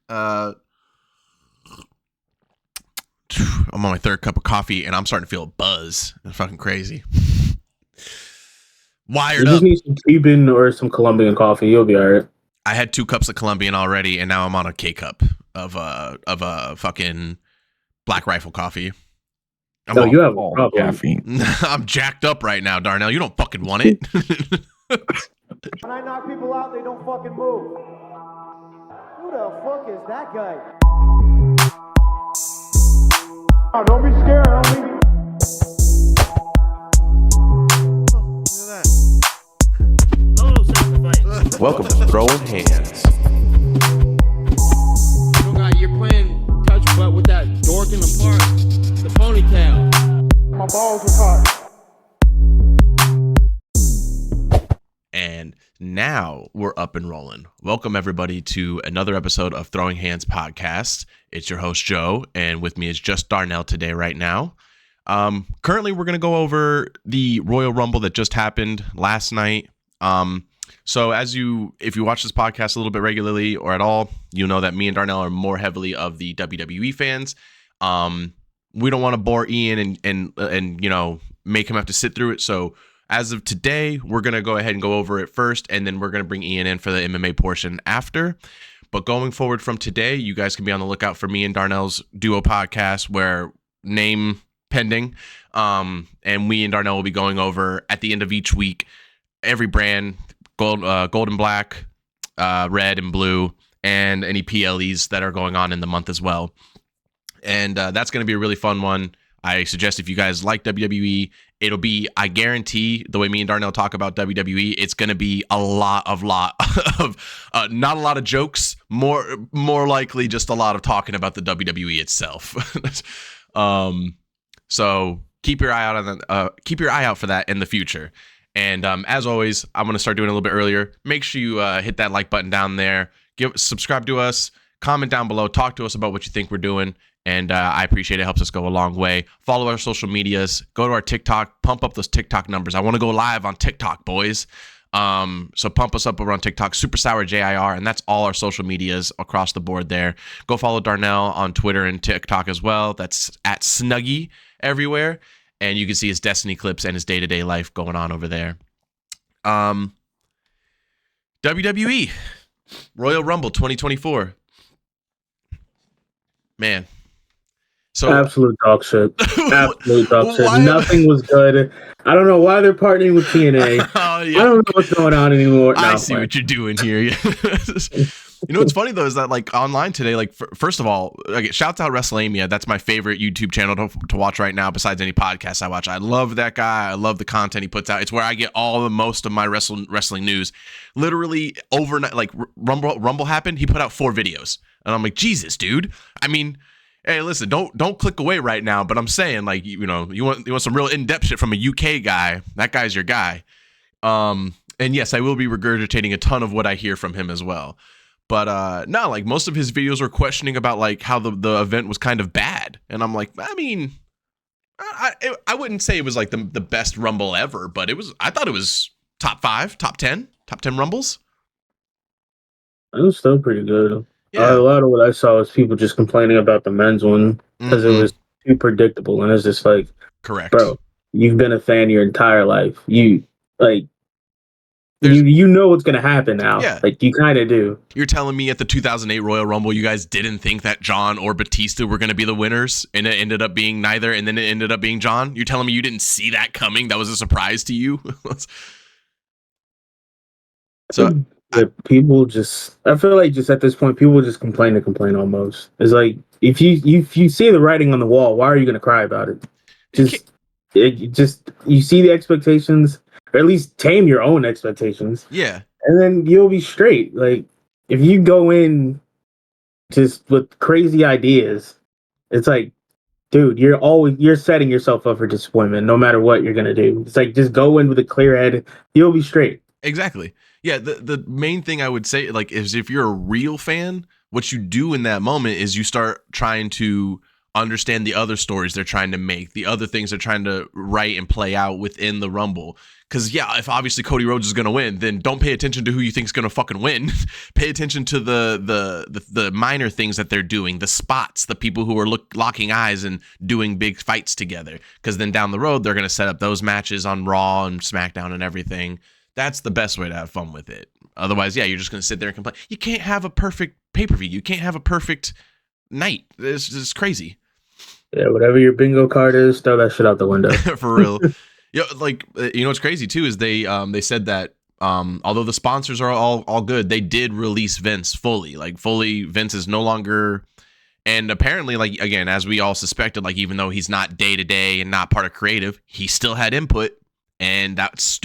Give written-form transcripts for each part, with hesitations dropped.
I'm on my third cup of coffee, and I'm starting to feel a buzz. It's fucking crazy. Wired You just up. need some Cuban or some Colombian coffee. You'll be all right. I had 2 cups of Colombian already, and now I'm on a K cup of fucking Black Rifle coffee. You have a problem. Caffeine. I'm jacked up right now, Darnell. You don't fucking want it. When I knock people out, they don't fucking move. Who the fuck is that guy? Oh, don't be scared, homie. Welcome to Throwing Hands. Oh God, you're playing touch butt with that dork in the park, the ponytail. My balls are hot. And now we're up and rolling. Welcome everybody to another episode of Throwing Hands podcast. It's your host Joe, and with me is just Darnell today right now. Currently we're going to go over the Royal Rumble that just happened last night. So if you watch this podcast a little bit regularly or at all, you know that me and Darnell are more heavily of the WWE fans. We don't want to bore Ian and you know, make him have to sit through it. So as of today, we're going to go ahead and go over it first, and then we're going to bring Ian in for the MMA portion after. But going forward from today, you guys can be on the lookout for me and Darnell's duo podcast, where name pending. And we and Darnell will be going over at the end of each week every brand, gold and black, red and blue, and any PLEs that are going on in the month as well. And that's going to be a really fun one. I suggest if you guys like WWE, it'll be, I guarantee, the way me and Darnell talk about WWE, it's going to be a lot of not a lot of jokes, more likely just a lot of talking about the WWE itself. So keep your eye out for that in the future. And as always, I'm going to start doing it a little bit earlier. Make sure you hit that like button down there. Subscribe to us. Comment down below. Talk to us about what you think we're doing. And I appreciate it. It helps us go a long way. Follow our social medias. Go to our TikTok. Pump up those TikTok numbers. I want to go live on TikTok, boys. So pump us up over on TikTok. SuperSour JIR. And that's all our social medias across the board there. Go follow Darnell on Twitter and TikTok as well. That's at Snuggie everywhere. And you can see his Destiny clips and his day-to-day life going on over there. WWE Royal Rumble 2024. Man. So Absolute dog shit. Absolute dog shit. Nothing was good. I don't know why they're partnering with TNA. Oh, yeah. I don't know what's going on anymore. I see what you're doing here. You know what's funny though is that like online today, like first of all, like, shouts out WrestleMania. That's my favorite YouTube channel to watch right now. Besides any podcasts I watch, I love that guy. I love the content he puts out. It's where I get most of my wrestling news. Literally overnight, like Rumble happened, he put out 4 videos, and I'm like, Jesus, dude. I mean, hey, listen, don't click away right now. But I'm saying, like, you know, you want some real in-depth shit from a UK guy. That guy's your guy. And yes, I will be regurgitating a ton of what I hear from him as well. But no, like most of his videos were questioning about like how the event was kind of bad. And I'm like, I mean, I wouldn't say it was like the best Rumble ever, but I thought it was top 5, top 10 Rumbles. It was still pretty good. Yeah. A lot of what I saw was people just complaining about the men's one because it was too predictable. And it's just like, correct, bro, you've been a fan your entire life. You know what's going to happen now. Yeah. Like, you kind of do. You're telling me at the 2008 Royal Rumble, you guys didn't think that John or Batista were going to be the winners, and it ended up being neither, and then it ended up being John? You're telling me you didn't see that coming? That was a surprise to you? So people just, I feel like just at this point, people just complain to complain almost. It's like, if you see the writing on the wall, why are you going to cry about it? You see the expectations, or at least tame your own expectations. Yeah. And then you'll be straight. Like, if you go in just with crazy ideas, it's like, dude, you're setting yourself up for disappointment no matter what you're gonna do. It's like, just go in with a clear head, you'll be straight. Exactly. Yeah, the main thing I would say, like, is if you're a real fan, what you do in that moment is you start trying to understand the other stories they're trying to make, the other things they're trying to write and play out within the Rumble. Because, yeah, if obviously Cody Rhodes is going to win, then don't pay attention to who you think is going to fucking win. Pay attention to the minor things that they're doing, the spots, the people who are locking eyes and doing big fights together. Because then down the road, they're going to set up those matches on Raw and SmackDown and everything. That's the best way to have fun with it. Otherwise, yeah, you're just going to sit there and complain. You can't have a perfect pay-per-view. You can't have a perfect night. It's crazy. Yeah, whatever your bingo card is, throw that shit out the window. For real. Yeah, like, you know what's crazy too is they said that although the sponsors are all good, they did release Vince fully. Like fully, Vince is no longer, and apparently, like, again, as we all suspected, like, even though he's not day to day and not part of creative, he still had input, and that's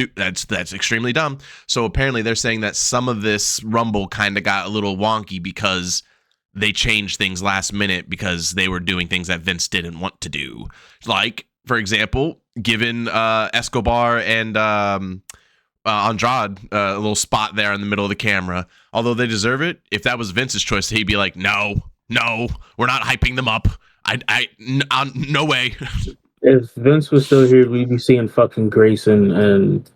extremely dumb. So apparently they're saying that some of this Rumble kind of got a little wonky because they changed things last minute because they were doing things that Vince didn't want to do. Like, for example, given Escobar and Andrade a little spot there in the middle of the camera, although they deserve it, if that was Vince's choice, he'd be like, no, we're not hyping them up. No way. If Vince was still here, we'd be seeing fucking Grayson and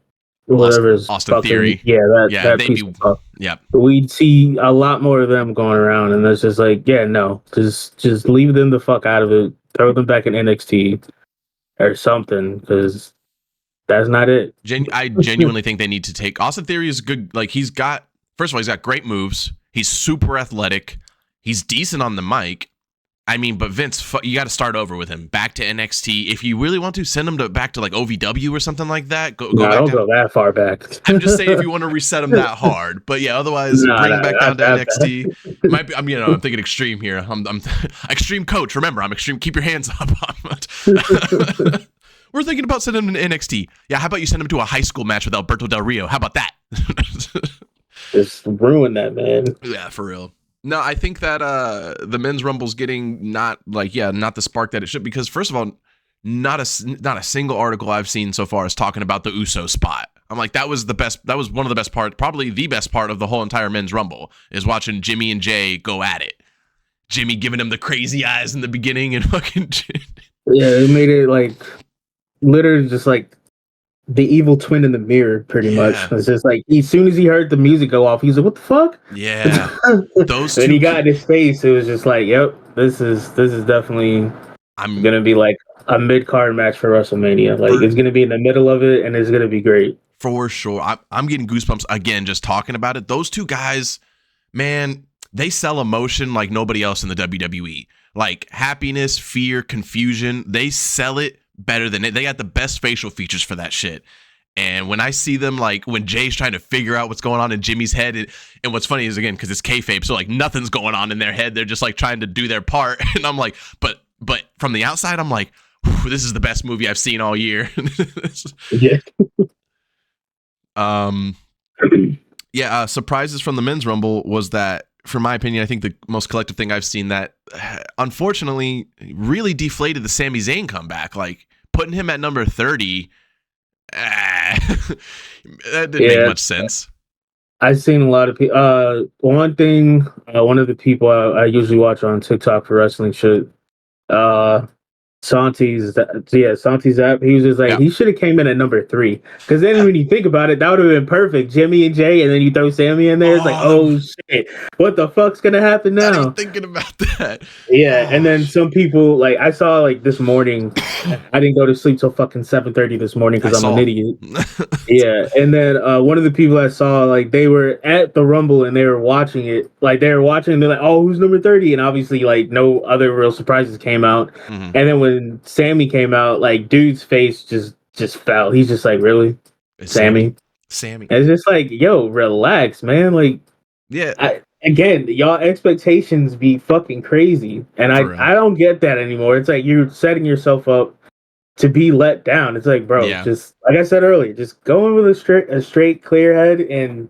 whatever is Austin fucking, Theory. that piece of stuff. Yeah. We'd see a lot more of them going around, and that's just like, yeah, no, just leave them the fuck out of it. Throw them back in NXT or something, because that's not it. I genuinely think they need to take Austin Theory is good. Like, first of all, he's got great moves. He's super athletic. He's decent on the mic. I mean, but Vince, you got to start over with him. Back to NXT. If you really want to, send him back to like OVW or something like that. Go back don't down. go that far back. I'm just saying if you want to reset him that hard. But yeah, otherwise, bring him back down to NXT. Might be, I'm thinking extreme here. I'm extreme coach. Remember, I'm extreme. Keep your hands up. We're thinking about sending him to NXT. Yeah, how about you send him to a high school match with Alberto Del Rio? How about that? Just ruin that, man. Yeah, for real. No, I think that the men's Rumble's getting not the spark that it should, because first of all, not a single article I've seen so far is talking about the Uso spot. I'm like, that was one of the best parts, probably the best part of the whole entire men's Rumble, is watching Jimmy and Jay go at it. Jimmy giving him the crazy eyes in the beginning and fucking yeah, it made it like literally just like the evil twin in the mirror, pretty much. It's just like, as soon as he heard the music go off, he's like, what the fuck? Yeah. Those two. When he got in his face, it was just like, yep, this is definitely gonna be like a mid-card match for WrestleMania. Like, it's gonna be in the middle of it, and it's gonna be great. For sure. I'm getting goosebumps again just talking about it. Those two guys, man, they sell emotion like nobody else in the WWE. Like happiness, fear, confusion, they sell it better than it. They got the best facial features for that shit. And when I see them, like when Jay's trying to figure out what's going on in Jimmy's head, and what's funny is, again, because it's kayfabe, so like nothing's going on in their head. They're just like trying to do their part. And I'm like, but from the outside, I'm like, this is the best movie I've seen all year. Yeah. Surprises from the men's Rumble was that, for my opinion, I think the most collective thing I've seen that unfortunately really deflated the Sami Zayn comeback. Like putting him at number 30, that didn't make much sense. I've seen a lot of people. One thing, one of the people I usually watch on TikTok for wrestling shit, Santi's app. He was just like, he should have came in at number 3, because then when you think about it, that would have been perfect. Jimmy and Jay, and then you throw Sammy in there. It's like, oh shit, what the fuck's gonna happen now? I was thinking about that. And then some people, like I saw, like this morning, I didn't go to sleep till fucking 7:30 this morning because I'm an idiot. And then one of the people I saw, like they were at the Rumble and they were watching it. Like they were watching, and they're like, oh, who's number 30? And obviously, like no other real surprises came out. And then when Sammy came out, like dude's face just fell. He's just like, really, Sammy. And it's just like, yo, relax, man. Like, again, y'all expectations be fucking crazy, and I don't get that anymore. It's like you're setting yourself up to be let down. It's like, bro, just like I said earlier, just go in with a straight, clear head, and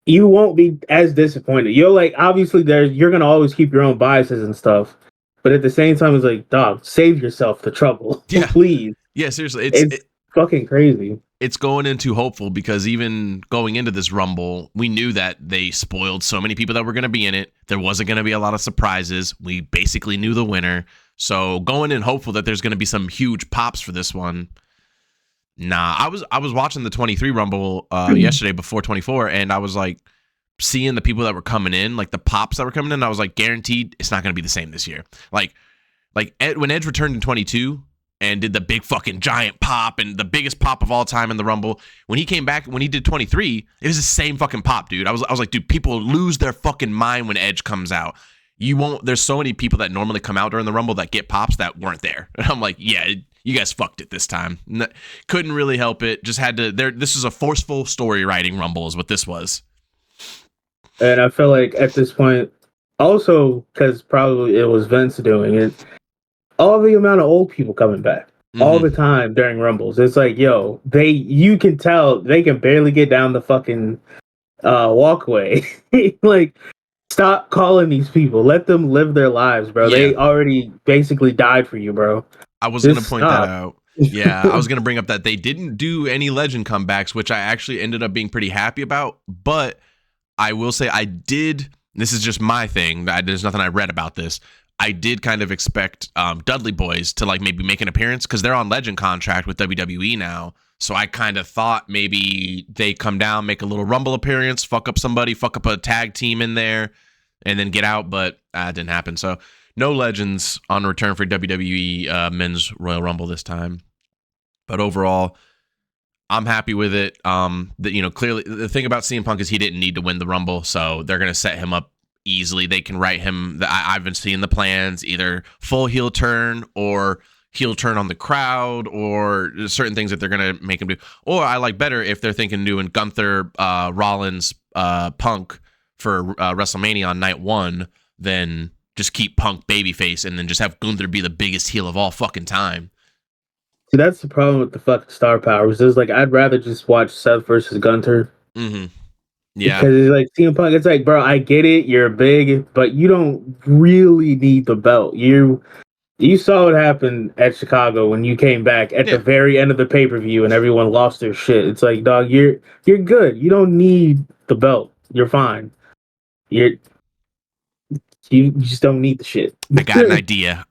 you won't be as disappointed. You're like, obviously, you're gonna always keep your own biases and stuff. But at the same time, it's like, dog, save yourself the trouble. Please. Yeah, seriously. It's fucking crazy. it's going into hopeful because even going into this Rumble, we knew that they spoiled so many people that were going to be in it. There wasn't going to be a lot of surprises. We basically knew the winner. So going in hopeful that there's going to be some huge pops for this one. Nah, I was watching the 23 Rumble yesterday before 24, and I was like seeing the people that were coming in, like the pops that were coming in. I was like, guaranteed it's not going to be the same this year. Like when Edge returned in 22 and did the big fucking giant pop and the biggest pop of all time in the Rumble, when he came back, when he did 23, it was the same fucking pop, dude. I was like, dude, people lose their fucking mind when Edge comes out. You won't. There's so many people that normally come out during the Rumble that get pops that weren't there. And I'm like, yeah, you guys fucked it this time. Couldn't really help it. Just had to. This is a forceful story writing Rumble is what this was. And I feel like at this point, also because probably it was Vince doing it, all the amount of old people coming back all the time during Rumbles. It's like, yo, you can tell they can barely get down the fucking walkway. Like, stop calling these people. Let them live their lives, bro. Yeah. They already basically died for you, bro. I was going to point that out. Yeah, I was going to bring up that they didn't do any legend comebacks, which I actually ended up being pretty happy about. But I will say I did. This is just my thing. There's nothing I read about this. I did kind of expect Dudley Boys to like maybe make an appearance because they're on legend contract with WWE now. So I kind of thought maybe they come down, make a little Rumble appearance, fuck up somebody, fuck up a tag team in there, and then get out. But it didn't happen. So no legends on return for WWE Men's Royal Rumble this time. But overall, I'm happy with it. Clearly the thing about CM Punk is he didn't need to win the Rumble, so they're gonna set him up easily. They can write him. I've been seeing the plans, either full heel turn or heel turn on the crowd, or certain things that they're gonna make him do. Or I like better if they're thinking doing Gunther, Rollins, Punk for WrestleMania on night one, then just keep Punk babyface and then just have Gunther be the biggest heel of all fucking time. See, that's the problem with the fucking star powers. Is like I'd rather just watch Seth versus Gunther. Mm-hmm. Yeah, because it's like CM Punk. It's like, bro, I get it, you're big, but you don't really need the belt. You saw what happened at Chicago when you came back at the very end of the pay-per-view and everyone lost their shit. It's like, dog, you're good. You don't need the belt. You're fine. You just don't need the shit. I got an idea.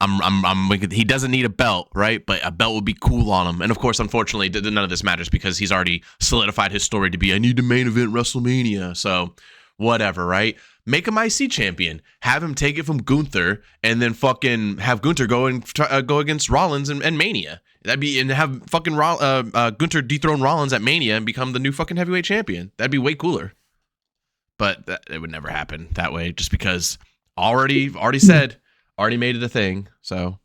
He doesn't need a belt, right? But a belt would be cool on him. And of course, unfortunately, none of this matters because he's already solidified his story to be, I need to main event WrestleMania. So whatever, right? Make him IC champion. Have him take it from Gunther and then fucking have Gunther go against Rollins and Mania. And have fucking Gunther dethrone Rollins at Mania and become the new fucking heavyweight champion. That'd be way cooler. But it would never happen that way just because already made it a thing. So,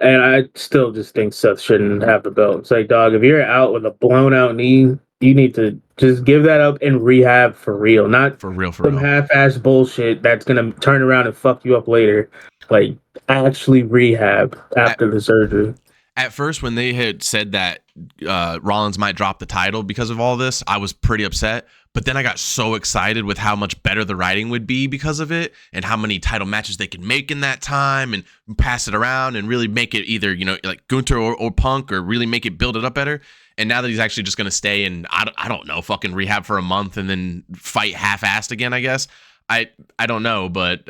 and I still just think Seth shouldn't have the belt. It's like, dog, if you're out with a blown out knee, you need to just give that up and rehab for real, not for real. Some half-ass bullshit that's gonna turn around and fuck you up later. Like, actually rehab after the surgery. At first, when they had said that Rollins might drop the title because of all this, I was pretty upset. But then I got so excited with how much better the writing would be because of it and how many title matches they could make in that time and pass it around and really make it either, like Gunther or Punk, or really make it, build it up better. And now that he's actually just going to stay and I don't know, fucking rehab for a month and then fight half-assed again, I guess. I don't know, but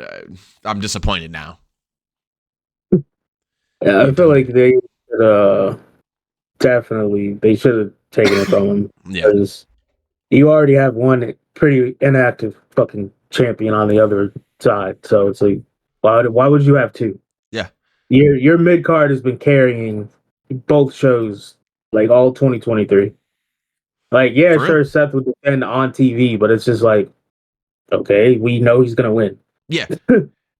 I'm disappointed now. Yeah, I feel like they definitely they should have taken it from him. Yeah. You already have one pretty inactive fucking champion on the other side, so it's like, why would you have two? Yeah, your mid card has been carrying both shows like all 2023. Like, yeah, For sure, real? Seth would defend on TV, but it's just like, okay, we know he's gonna win. Yeah,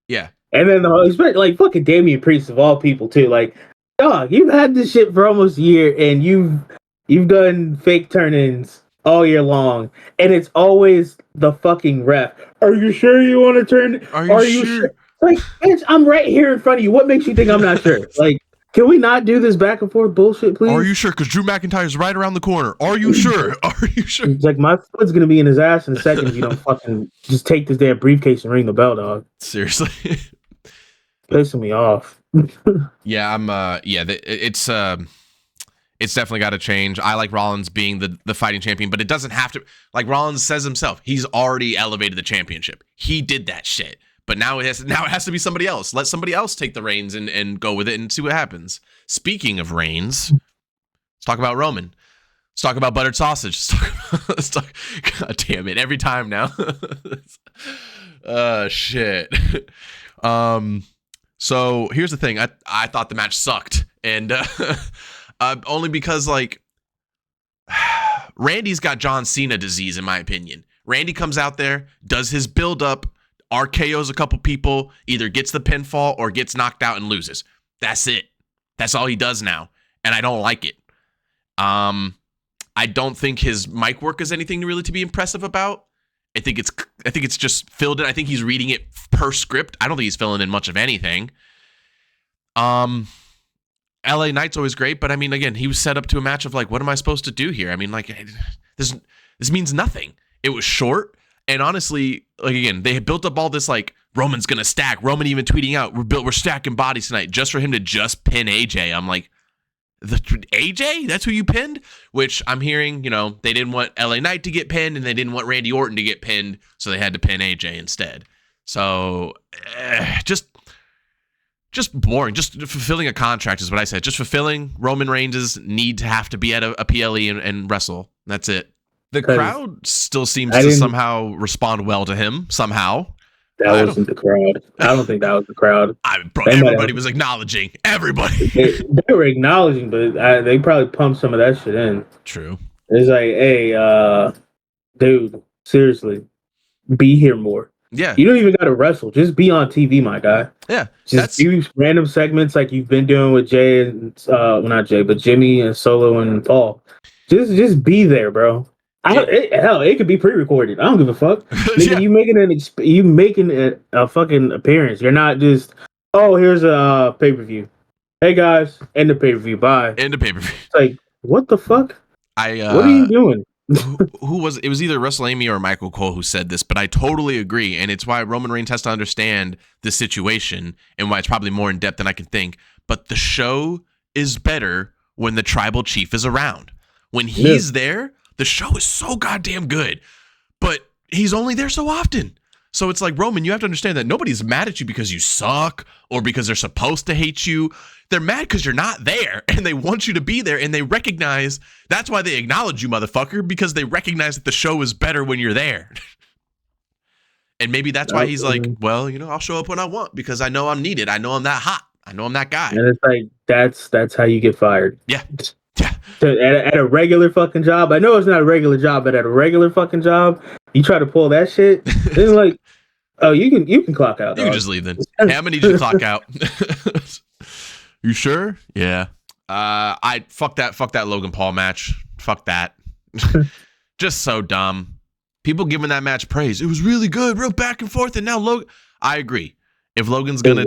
yeah. And then like fucking Damian Priest of all people too. Like, dog, you've had this shit for almost a year, and you've done fake turn-ins all year long, and it's always the fucking ref. Are you sure you want to turn? Are you sure? Like, bitch, I'm right here in front of you. What makes you think I'm not sure? Like, can we not do this back and forth bullshit, please? Are you sure? Because Drew McIntyre's right around the corner. Are you sure? Are you sure? It's like, my foot's gonna be in his ass in a second if you don't fucking just take this damn briefcase and ring the bell, dog. Seriously. Pissing me off. Yeah, I'm. It's It's definitely got to change. I like Rollins being the fighting champion, but it doesn't have to. Like Rollins says himself, he's already elevated the championship. He did that shit. But now it has to be somebody else. Let somebody else take the reins and go with it and see what happens. Speaking of reins, let's talk about Roman. Let's talk about buttered sausage. Let's talk God damn it. Every time now. Shit. So here's the thing. I thought the match sucked. And only because, like, Randy's got John Cena disease, in my opinion. Randy comes out there, does his build-up, RKOs a couple people, either gets the pinfall or gets knocked out and loses. That's it. That's all he does now. And I don't like it. I don't think his mic work is anything really to be impressive about. I think it's just filled in. I think he's reading it per script. I don't think he's filling in much of anything. LA Knight's always great, but I mean, again, he was set up to a match of like, what am I supposed to do here? I mean, like, this means nothing. It was short. And honestly, like, again, they had built up all this, like, Roman's going to stack. Roman even tweeting out, we're stacking bodies tonight just for him to just pin AJ. I'm like, AJ? That's who you pinned? Which I'm hearing, you know, they didn't want LA Knight to get pinned and they didn't want Randy Orton to get pinned. So they had to pin AJ instead. So just boring. Just fulfilling a contract is what I said. Just fulfilling Roman Reigns' need to have to be at a PLE and wrestle. That's it. The crowd still seems to somehow respond well to him, somehow. That wasn't the crowd. I don't think that was the crowd. Everybody was acknowledging. Everybody. They were acknowledging, but they probably pumped some of that shit in. True. It's like, hey, dude, seriously, be here more. Yeah. You don't even got to wrestle. Just be on TV, my guy. Yeah. Just do random segments like you've been doing with Jay and, not Jay, but Jimmy and Solo and Paul. Just be there, bro. It could be pre-recorded. I don't give a fuck. Nigga, yeah. You making a fucking appearance. You're not just, oh, here's a pay-per-view. Hey guys, end the pay-per-view. Bye. End the pay-per-view. It's like, what the fuck? What are you doing? who was it? Was either WrestleMania or Michael Cole who said this, but I totally agree, and it's why Roman Reigns has to understand the situation and why it's probably more in depth than I can think. But the show is better when the tribal chief is around. When he's there, the show is so goddamn good, but he's only there so often. So it's like, Roman, you have to understand that nobody's mad at you because you suck or because they're supposed to hate you. They're mad because you're not there and they want you to be there, and they recognize that's why they acknowledge you, motherfucker, because they recognize that the show is better when you're there. And maybe that's why he's like, well, you know, I'll show up when I want because I know I'm needed. I know I'm that hot. I know I'm that guy. And it's like, that's how you get fired. Yeah. Yeah. At a regular fucking job. I know it's not a regular job, but at a regular fucking job, you try to pull that shit. It's like, oh, you can clock out. You can just leave then. Hey, I'm gonna need you to clock out. You sure? Yeah. I fuck that Logan Paul match. Fuck that. Just so dumb. People giving that match praise. It was really good, real back and forth, and now Logan. I agree. If Logan's gonna,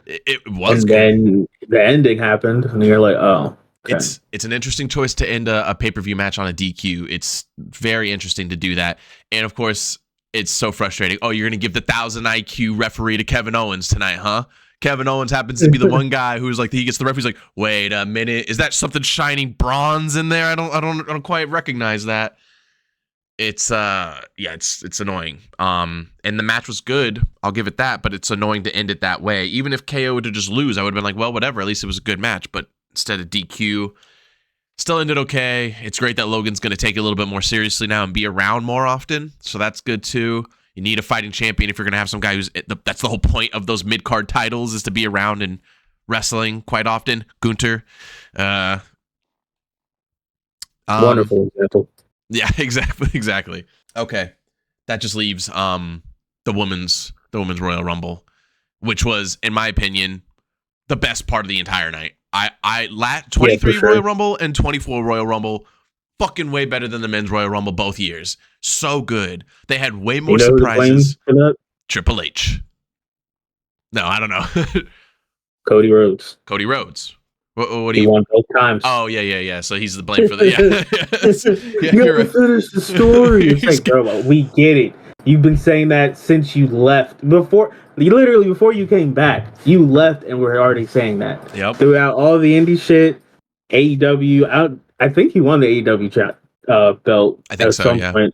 it was. And then the ending happened, and you're like, oh. Okay. It's an interesting choice to end a pay-per-view match on a DQ. It's very interesting to do that. And of course, it's so frustrating. Oh, you're going to give the 1,000 IQ referee to Kevin Owens tonight, huh? Kevin Owens happens to be the one guy who's like, he gets the referee's like, wait a minute, is that something shining bronze in there? I don't quite recognize that. It's it's annoying. And the match was good, I'll give it that, but it's annoying to end it that way. Even if KO were to just lose, I would have been like, well, whatever, at least it was a good match. But instead of DQ, still ended okay. It's great that Logan's going to take it a little bit more seriously now and be around more often, so that's good too. You need a fighting champion if you're going to have some guy who's that's the whole point of those mid-card titles, is to be around and wrestling quite often. Gunter, wonderful example. Yeah, exactly. Okay, that just leaves the women's Royal Rumble, which was, in my opinion, the best part of the entire night. 23 Royal Rumble and 24 Royal Rumble, fucking way better than the men's Royal Rumble both years. So good. They had way more surprises. Triple H. No, I don't know. Cody Rhodes. What do you won both times? Oh yeah. So he's the blame for the You have to finish the story. It's like, bro, we get it. You've been saying that since you left. Before you came back, you left and we're already saying that. Yep. Throughout all the indie shit, AEW. I think he won the AEW belt I think at so, some yeah. point.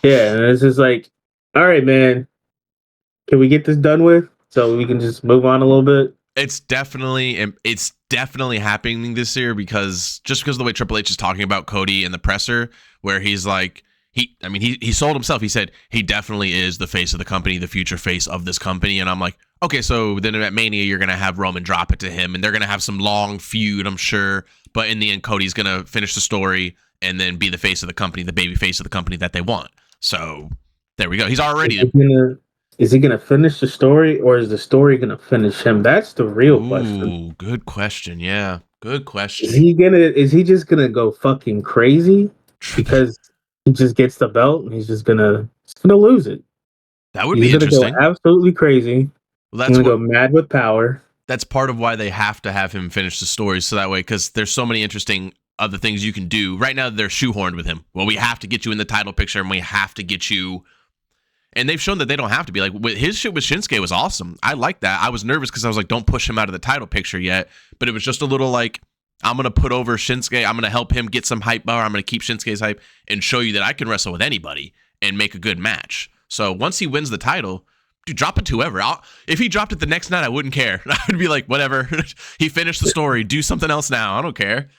Yeah, and it's just like, all right, man, can we get this done with so we can just move on a little bit? It's definitely happening this year because of the way Triple H is talking about Cody in the presser, where he's like, he sold himself. He said he definitely is the face of the company, the future face of this company. And I'm like, okay, so then at Mania, you're going to have Roman drop it to him and they're going to have some long feud, I'm sure. But in the end, Cody's going to finish the story and then be the face of the company, the baby face of the company that they want. So there we go. He's already. Is he gonna finish the story, or is the story gonna finish him? That's the real question. Ooh, good question. Yeah, good question. Is he just gonna go fucking crazy because he just gets the belt and he's gonna lose it? That would He's be gonna interesting. go absolutely crazy. Well, He's gonna go mad with power. That's part of why they have to have him finish the story, so that way, because there's so many interesting other things you can do. Right now, they're shoehorned with him. Well, we have to get you in the title picture, and we have to get you. And they've shown that they don't have to be. Like, his shit with Shinsuke was awesome. I like that. I was nervous because I was like, don't push him out of the title picture yet. But it was just a little like, I'm going to put over Shinsuke. I'm going to help him get some hype power. I'm going to keep Shinsuke's hype and show you that I can wrestle with anybody and make a good match. So once he wins the title, dude, drop it to whoever. If he dropped it the next night, I wouldn't care. I would be like, whatever. He finished the story. Do something else now. I don't care.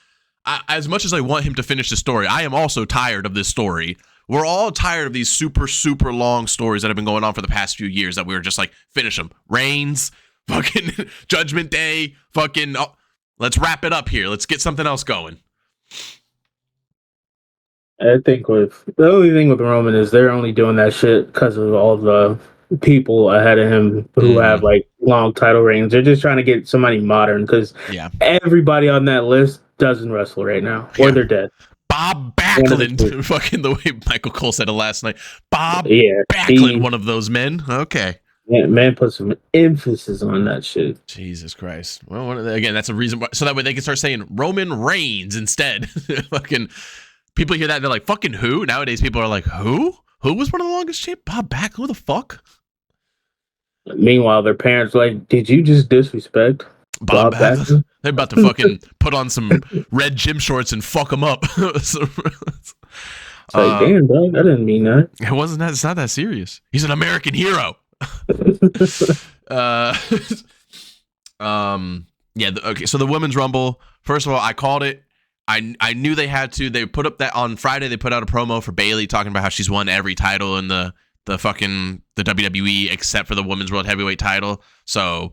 As much as I want him to finish the story, I am also tired of this story. We're all tired of these super, super long stories that have been going on for the past few years that we were just like, finish them. Reigns, fucking Judgment Day, fucking, let's wrap it up here. Let's get something else going. I think the only thing with Roman is they're only doing that shit because of all the people ahead of him who have like long title reigns. They're just trying to get somebody modern because everybody on that list doesn't wrestle right now, or they're dead. Bob Backlund, fucking the way Michael Cole said it last night. Bob Backlund, one of those men. Okay. Yeah, man, put some emphasis on that shit. Jesus Christ. Well, again, that's a reason why, so that way they can start saying Roman Reigns instead. Fucking people hear that and they're like, fucking who? Nowadays people are like, who? Who was one of the longest champs? Bob Backlund? Who the fuck? Meanwhile, their parents are like, did you just disrespect Bob Backlund? They're about to fucking put on some red gym shorts and fuck them up. It's like, damn, dog, I didn't mean that. It wasn't that. It's not that serious. He's an American hero. Yeah. Okay. So the Women's Rumble. First of all, I called it. I knew they had to. They put up that on Friday. They put out a promo for Bayley talking about how she's won every title in the WWE except for the Women's World Heavyweight title. So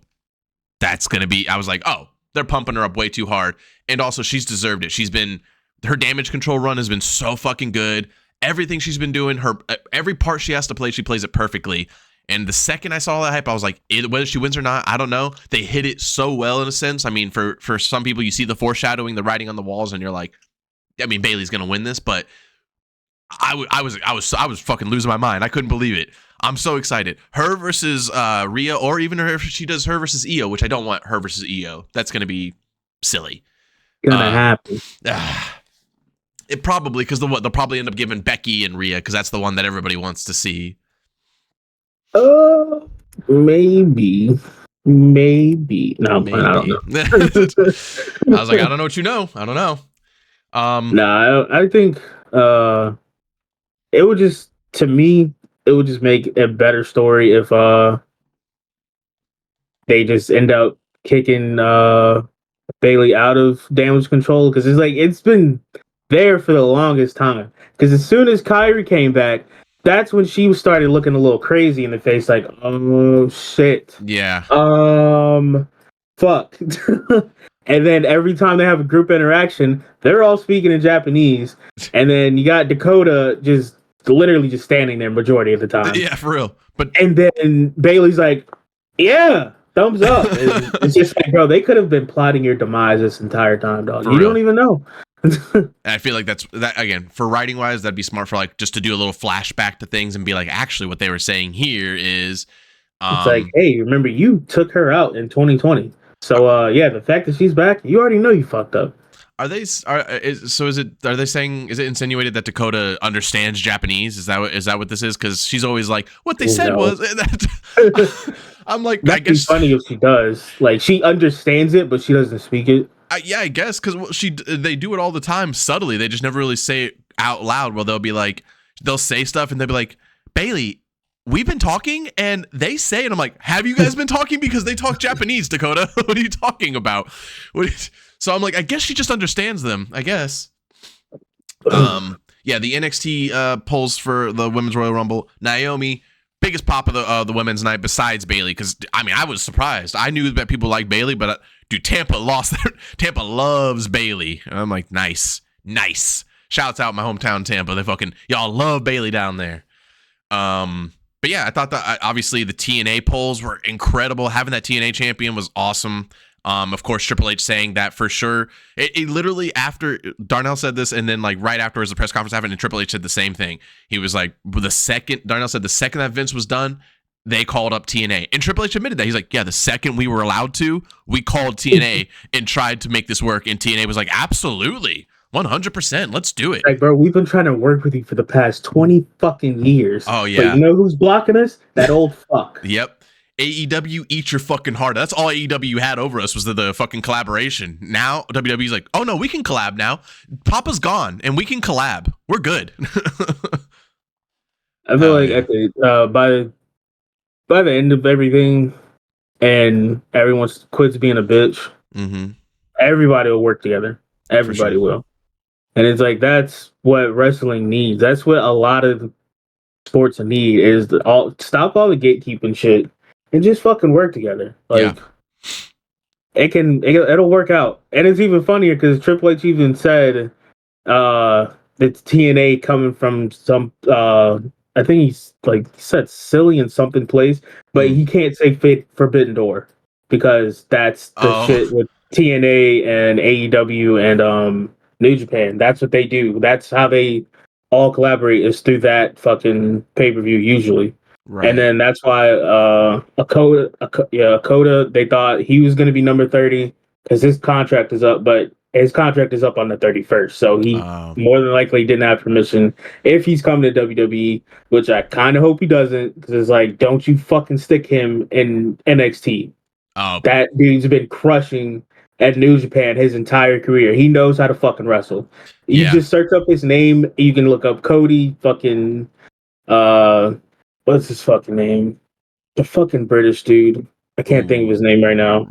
that's gonna be. I was like, oh, they're pumping her up way too hard. And also, she's deserved it. Her damage control run has been so fucking good. Everything she's been doing, every part she has to play, she plays it perfectly. And the second I saw that hype, I was like, whether she wins or not, I don't know. They hit it so well in a sense. I mean, for some people, you see the foreshadowing, the writing on the walls, and you're like, I mean, Bayley's gonna win this, but I was fucking losing my mind. I couldn't believe it. I'm so excited. Her versus Rhea, or even if she does her versus Io, which I don't want her versus Io. That's gonna be silly. Gonna happen. It probably, because they'll probably end up giving Becky and Rhea because that's the one that everybody wants to see. Maybe. No, maybe. I don't know. I was like, I don't know what you know. I don't know. I think it would just, to me, it would just make a better story if they just end up kicking Bayley out of damage control, because it's like it's been there for the longest time. Because as soon as Kyrie came back, that's when she started looking a little crazy in the face, like, oh shit. Yeah. Fuck. And then every time they have a group interaction, they're all speaking in Japanese. And then you got Dakota just literally just standing there majority of the time. Yeah, for real. And then Bayley's like, yeah, thumbs up. And it's just like, bro, they could have been plotting your demise this entire time, dog. You don't even know. I feel like that again, for writing wise, that'd be smart for like just to do a little flashback to things and be like, actually what they were saying here is it's like, hey, remember you took her out in 2020. So yeah, the fact that she's back, you already know you fucked up. Are they saying, is it insinuated that Dakota understands Japanese? Is that what this is? Because she's always like, what they said was I'm like, that'd be funny if she does. Like, she understands it, but she doesn't speak it. Yeah, I guess because they do it all the time subtly. They just never really say it out loud. Well, they'll say stuff and they'll be like, Bailey, we've been talking, and they say, and I'm like, have you guys been talking? Because they talk Japanese, Dakota. What are you talking about? So I'm like, I guess she just understands them. I guess. Yeah, the NXT polls for the Women's Royal Rumble. Naomi, biggest pop of the women's night besides Bailey, because I mean, I was surprised. I knew that people like Bailey, but dude, Tampa Tampa loves Bailey. And I'm like, nice. Shouts out my hometown Tampa. Y'all love Bailey down there. But yeah, I thought that obviously the TNA polls were incredible. Having that TNA champion was awesome. Of course, Triple H saying that for sure. It literally, after Darnell said this, and then like right afterwards, the press conference happened, and Triple H said the same thing. He was like, Darnell said the second that Vince was done, they called up TNA. And Triple H admitted that. He's like, yeah, the second we were allowed to, we called TNA and tried to make this work. And TNA was like, absolutely, 100%, let's do it. Like, bro, we've been trying to work with you for the past 20 fucking years. Oh, yeah. But you know who's blocking us? That old fuck. Yep. AEW, eat your fucking heart. That's all AEW had over us was the fucking collaboration. Now WWE's like, oh no, we can collab now. Papa's gone and we can collab. We're good. I feel like by the end of everything, and everyone quits being a bitch, everybody will work together. Everybody will. And it's like, that's what wrestling needs. That's what a lot of sports need, is stop all the gatekeeping shit and just fucking work together. Like, it'll work out. And it's even funnier because Triple H even said it's TNA coming from some I think he's like, he said silly in something place, but he can't say Forbidden Door because that's the shit with TNA and AEW and New Japan. That's what they do. That's how they all collaborate, is through that fucking pay-per-view usually. Right. And then that's why Okada, they thought he was going to be number 30 because his contract is up, but his contract is up on the 31st. So he more than likely didn't have permission if he's coming to WWE, which I kind of hope he doesn't, because it's like, don't you fucking stick him in NXT. That dude's been crushing at New Japan his entire career. He knows how to fucking wrestle. You just search up his name. You can look up Cody fucking what's his fucking name? The fucking British dude. I can't think of his name right now.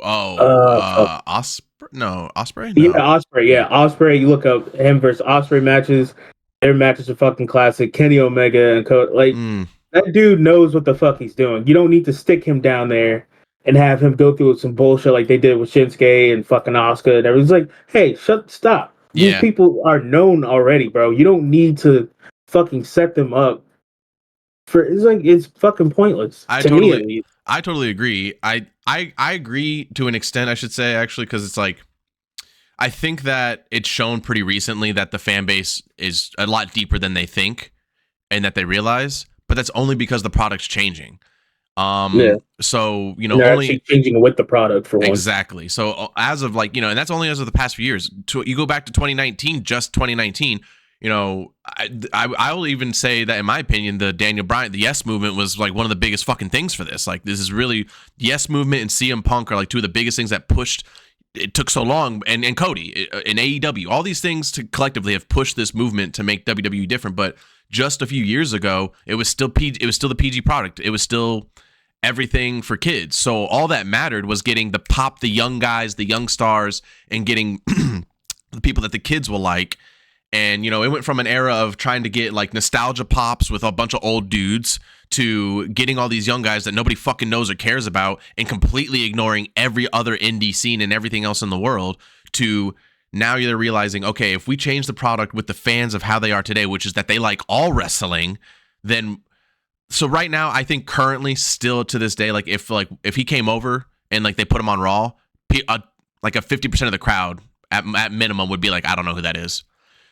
Osprey? No, Osprey? No. Yeah, Osprey. Yeah, Osprey. You look up him versus Osprey matches. Their matches are fucking classic. Kenny Omega and Cody. That dude knows what the fuck he's doing. You don't need to stick him down there and have him go through some bullshit like they did with Shinsuke and fucking Asuka. And everyone's like, hey, stop. These people are known already, bro. You don't need to fucking set them up. It's fucking pointless. I totally agree. I agree to an extent, I should say, actually, because it's like, I think that it's shown pretty recently that the fan base is a lot deeper than they think and that they realize, but that's only because the product's changing. So, you know, they're actually changing with the product for one. Exactly. So as of like, you know, and that's only as of the past few years. You go back to 2019, just 2019. You know, I will even say that in my opinion, the Daniel Bryan, the Yes movement was like one of the biggest fucking things for this. Like, this is really, the Yes movement and CM Punk are like two of the biggest things that pushed. It took so long, and Cody and AEW, all these things collectively have pushed this movement to make WWE different. But just a few years ago, it was still the PG product. It was still everything for kids. So all that mattered was getting the young guys, the young stars, and getting the people that the kids will like. And, you know, it went from an era of trying to get like nostalgia pops with a bunch of old dudes to getting all these young guys that nobody fucking knows or cares about and completely ignoring every other indie scene and everything else in the world, to now you're realizing, okay, if we change the product with the fans of how they are today, which is that they like all wrestling, then so right now, I think currently still to this day, like if he came over and like they put him on Raw, like a 50% of the crowd at minimum would be like, I don't know who that is.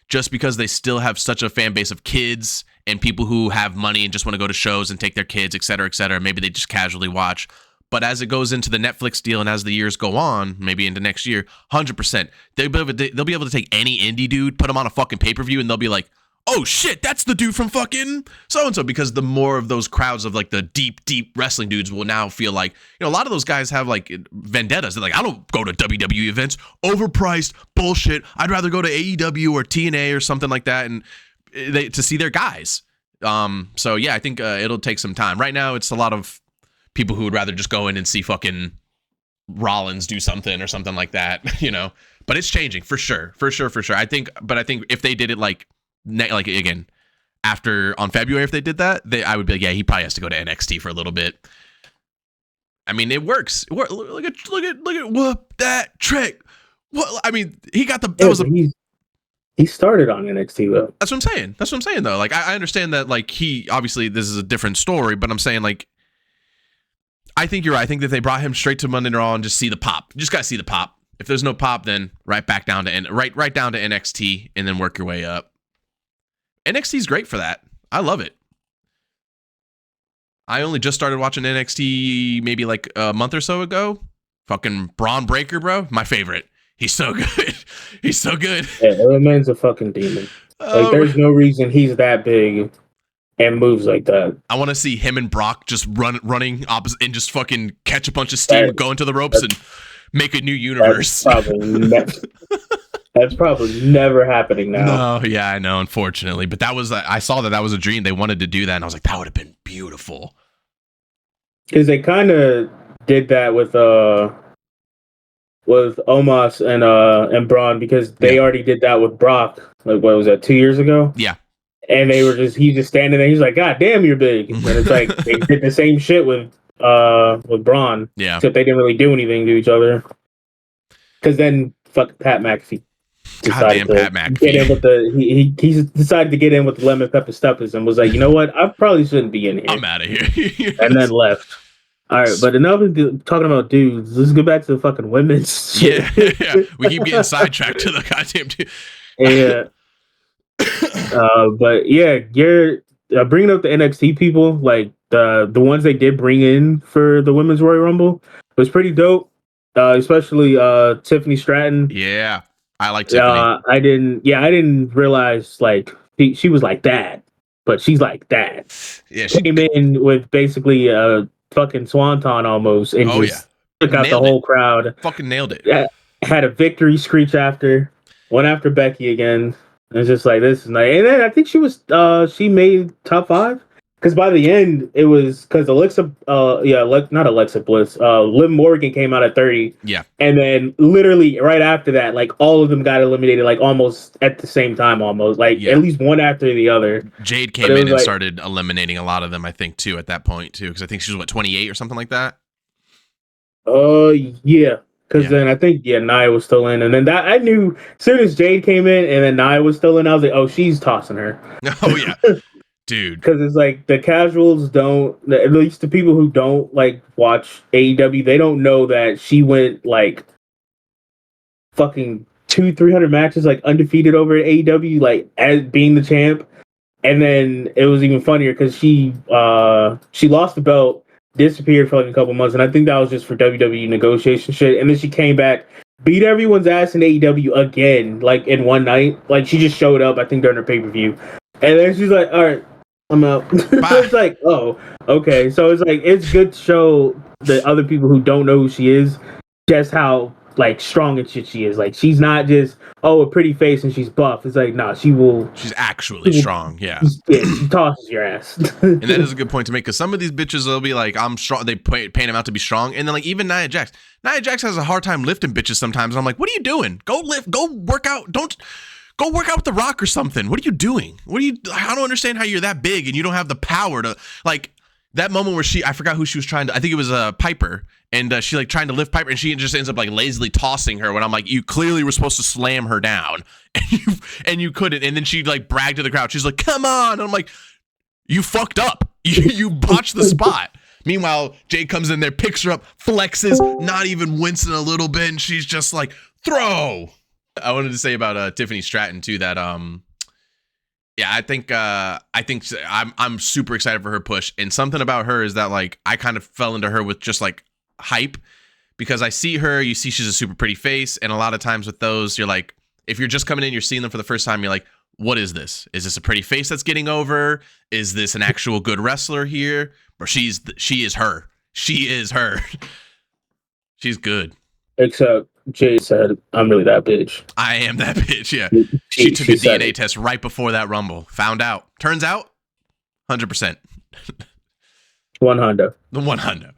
Just because they still have such a fan base of kids and people who have money and just want to go to shows and take their kids, et cetera, et cetera. Maybe they just casually watch. But as it goes into the Netflix deal and as the years go on, maybe into next year, 100%, they'll be able to take any indie dude, put him on a fucking pay-per-view, and they'll be like, oh shit, that's the dude from fucking so-and-so, because the more of those crowds of like the deep wrestling dudes will now feel like, a lot of those guys have like vendettas. They're like, I don't go to WWE events, overpriced bullshit. I'd rather go to AEW or TNA or something like that, and to see their guys. So yeah, I think it'll take some time. Right now, it's a lot of people who would rather just go in and see fucking Rollins do something or something like that, but it's changing for sure. I think if they did it like again, after on February, if they did that, I would be like, yeah, he probably has to go to NXT for a little bit. I mean, it works. Look at whoop that trick. Well, I mean, he got he started on NXT though. That's what I'm saying though. Like, I understand that, like, he obviously, this is a different story, but I'm saying, like, I think you're right. I think that they brought him straight to Monday Night Raw and just see the pop. You just gotta see the pop. If there's no pop, then right down to NXT and then work your way up. NXT is great for that. I love it. I only just started watching NXT maybe like a month or so ago. Fucking Braun Breaker, bro. My favorite. He's so good. He's so good. Yeah, that man's a fucking demon. Like, there's no reason he's that big and moves like that. I want to see him and Brock just running opposite and just fucking catch a bunch of steam, go into the ropes, and make a new universe. That's probably never happening now. No, yeah, I know, unfortunately. But I saw that was a dream. They wanted to do that, and I was like, that would have been beautiful. Because they kind of did that with Omos and Braun, because they already did that with Brock. Like, what was that, 2 years ago? Yeah. And he's just standing there. He's like, God damn, you're big. And it's like they did the same shit with Braun. Yeah. Except they didn't really do anything to each other. Because then fuck Pat McAfee. Goddamn Pat McAfee. He decided to get in with the lemon pepper steppers and was like, you know what? I probably shouldn't be in here. I'm out of here. And then left. All right, but enough of talking about dudes. Let's get back to the fucking women's. Yeah. We keep getting sidetracked to the goddamn dude. Yeah. But yeah, you're bringing up the NXT people, like the ones they did bring in for the Women's Royal Rumble was pretty dope. Especially Tiffany Stratton. Yeah, I like Tiffany. I didn't realize like she was like that, but she's like that. Yeah, she came in with basically a fucking swanton almost, and took out the whole crowd. Fucking nailed it. Had a victory screech went after Becky again. It's just like, this is nice. And then I think she made top 5. Because by the end, it was because not Alexa Bliss. Liv Morgan came out at 30. Yeah. And then literally right after that, like all of them got eliminated, like almost at the same time, at least one after the other. Jade came in and started eliminating a lot of them, I think, too, at that point, too. Because I think she was, 28 or something like that? Yeah. Because then I think, Nia was still in. And then that I knew as soon as Jade came in and then Nia was still in, I was like, oh, she's tossing her. Oh, yeah. Dude. Because it's like the casuals don't, at least the people who don't like watch AEW, they don't know that she went like fucking 200-300 matches like undefeated over at AEW, like as being the champ. And then it was even funnier because she lost the belt, disappeared for like a couple months, and I think that was just for WWE negotiation shit. And then she came back, beat everyone's ass in AEW again, like in one night. Like she just showed up, I think, during her pay-per-view. And then she's like, all right, I'm out. It's like, oh, okay. So it's like, it's good to show the other people who don't know who she is just how like strong and shit she is. Like she's not just a pretty face and she's buff. It's like, nah, she's actually strong. Yeah. She tosses your ass. And that is a good point to make, because some of these bitches will be like, I'm strong. They paint them out to be strong. And then like even Nia Jax has a hard time lifting bitches sometimes. And I'm like, what are you doing? Go work out. Go work out with The Rock or something. What are you doing? I don't understand how you're that big and you don't have the power to, like, that moment where I forgot who she was trying to, I think it was Piper, and she like trying to lift Piper, and she just ends up like lazily tossing her when I'm like, you clearly were supposed to slam her down, and you couldn't, and then she like bragged to the crowd. She's like, come on. And I'm like, you fucked up. You botched the spot. Meanwhile, Jade comes in there, picks her up, flexes, not even wincing a little bit, and she's just like, throw. I wanted to say about Tiffany Stratton too that I think I'm super excited for her push, and something about her is that like I kind of fell into her with just like hype, because I see her, you see she's a super pretty face, and a lot of times with those you're like, if you're just coming in, you're seeing them for the first time, you're like, what is this? Is this a pretty face that's getting over? Is this an actual good wrestler here? Or she is her. She is her. She's good. Except Jay said, "I'm really that bitch." I am that bitch. Yeah, she took a DNA test right before that Rumble. Found out. Turns out, 100%. 100. The 100.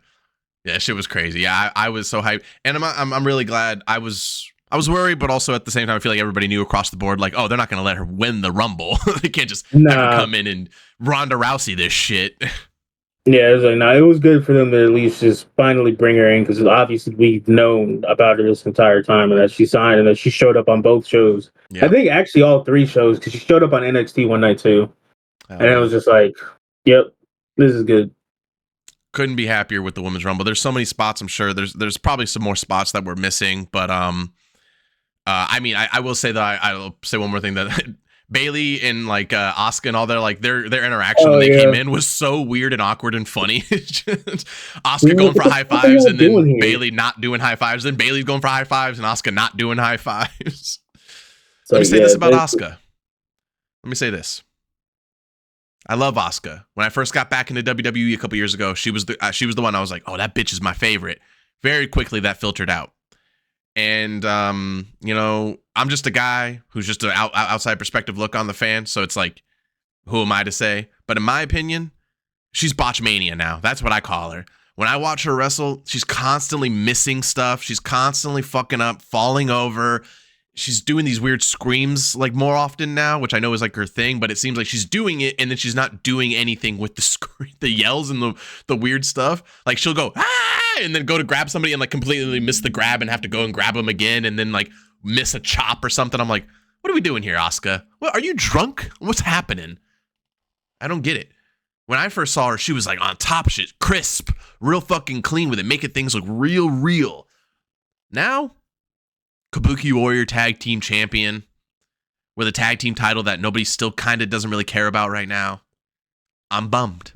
Yeah, shit was crazy. Yeah, I was so hyped, and I'm really glad. I was worried, but also at the same time, I feel like everybody knew across the board, like, oh, they're not gonna let her win the Rumble. They can't just have her come in and Ronda Rousey this shit. Yeah, it was like, no, it was good for them to at least just finally bring her in, because obviously we've known about her this entire time, and that she signed and that she showed up on both shows. Yeah. I think actually all 3 shows, because she showed up on NXT one night too. And it was just like, yep, this is good. Couldn't be happier with the Women's Rumble. There's so many spots. I'm sure there's probably some more spots that we're missing, but I mean, I will say that I'll say one more thing, that Bailey and like Asuka and all their interaction when they came in was so weird and awkward and funny. Asuka going for high fives and then Bailey not doing high fives, then Bailey's going for high fives and Asuka not doing high fives. Let me say this about Asuka. Let me say this. I love Asuka. When I first got back into WWE a couple years ago, she was the one I was like, oh, that bitch is my favorite. Very quickly that filtered out. And, you know, I'm just a guy who's just an outside perspective look on the fan. So it's like, who am I to say? But in my opinion, she's botchmania now. That's what I call her. When I watch her wrestle, she's constantly missing stuff. She's constantly fucking up, falling over. She's doing these weird screams like more often now, which I know is like her thing, but it seems like she's doing it and then she's not doing anything with the yells and the weird stuff. Like she'll go, ah, and then go to grab somebody and like completely miss the grab and have to go and grab them again and then like miss a chop or something. I'm like, what are we doing here, Asuka? What, are you drunk? What's happening? I don't get it. When I first saw her, she was like on top of shit, crisp, real fucking clean with it, making things look real. Now, Kabuki Warrior Tag Team Champion with a tag team title that nobody still kind of doesn't really care about right now. I'm bummed.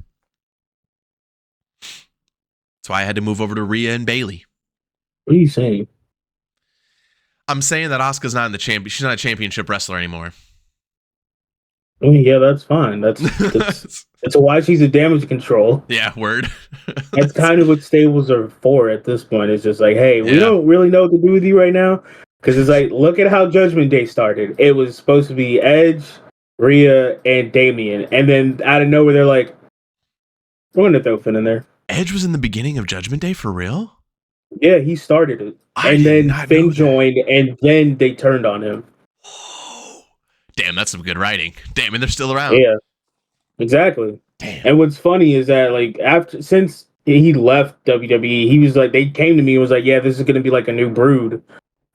That's why I had to move over to Rhea and Bailey. What are you saying? I'm saying that Asuka's not in the champion. She's not a championship wrestler anymore. I mean, yeah, that's fine. That's why she's a damage control. Yeah, word. That's kind of what stables are for at this point. It's just like, hey, we don't really know what to do with you right now. Because it's like, look at how Judgment Day started. It was supposed to be Edge, Rhea, and Damian. And then out of nowhere, they're like, we're going to throw Finn in there. Edge was in the beginning of Judgment Day for real? Yeah, he started it. And then Finn joined, and then they turned on him. Damn, that's some good writing. Damn, and they're still around. Yeah, exactly. Damn. And what's funny is that, like, since he left WWE, he was like, they came to me and was like, yeah, this is going to be like a new Brood.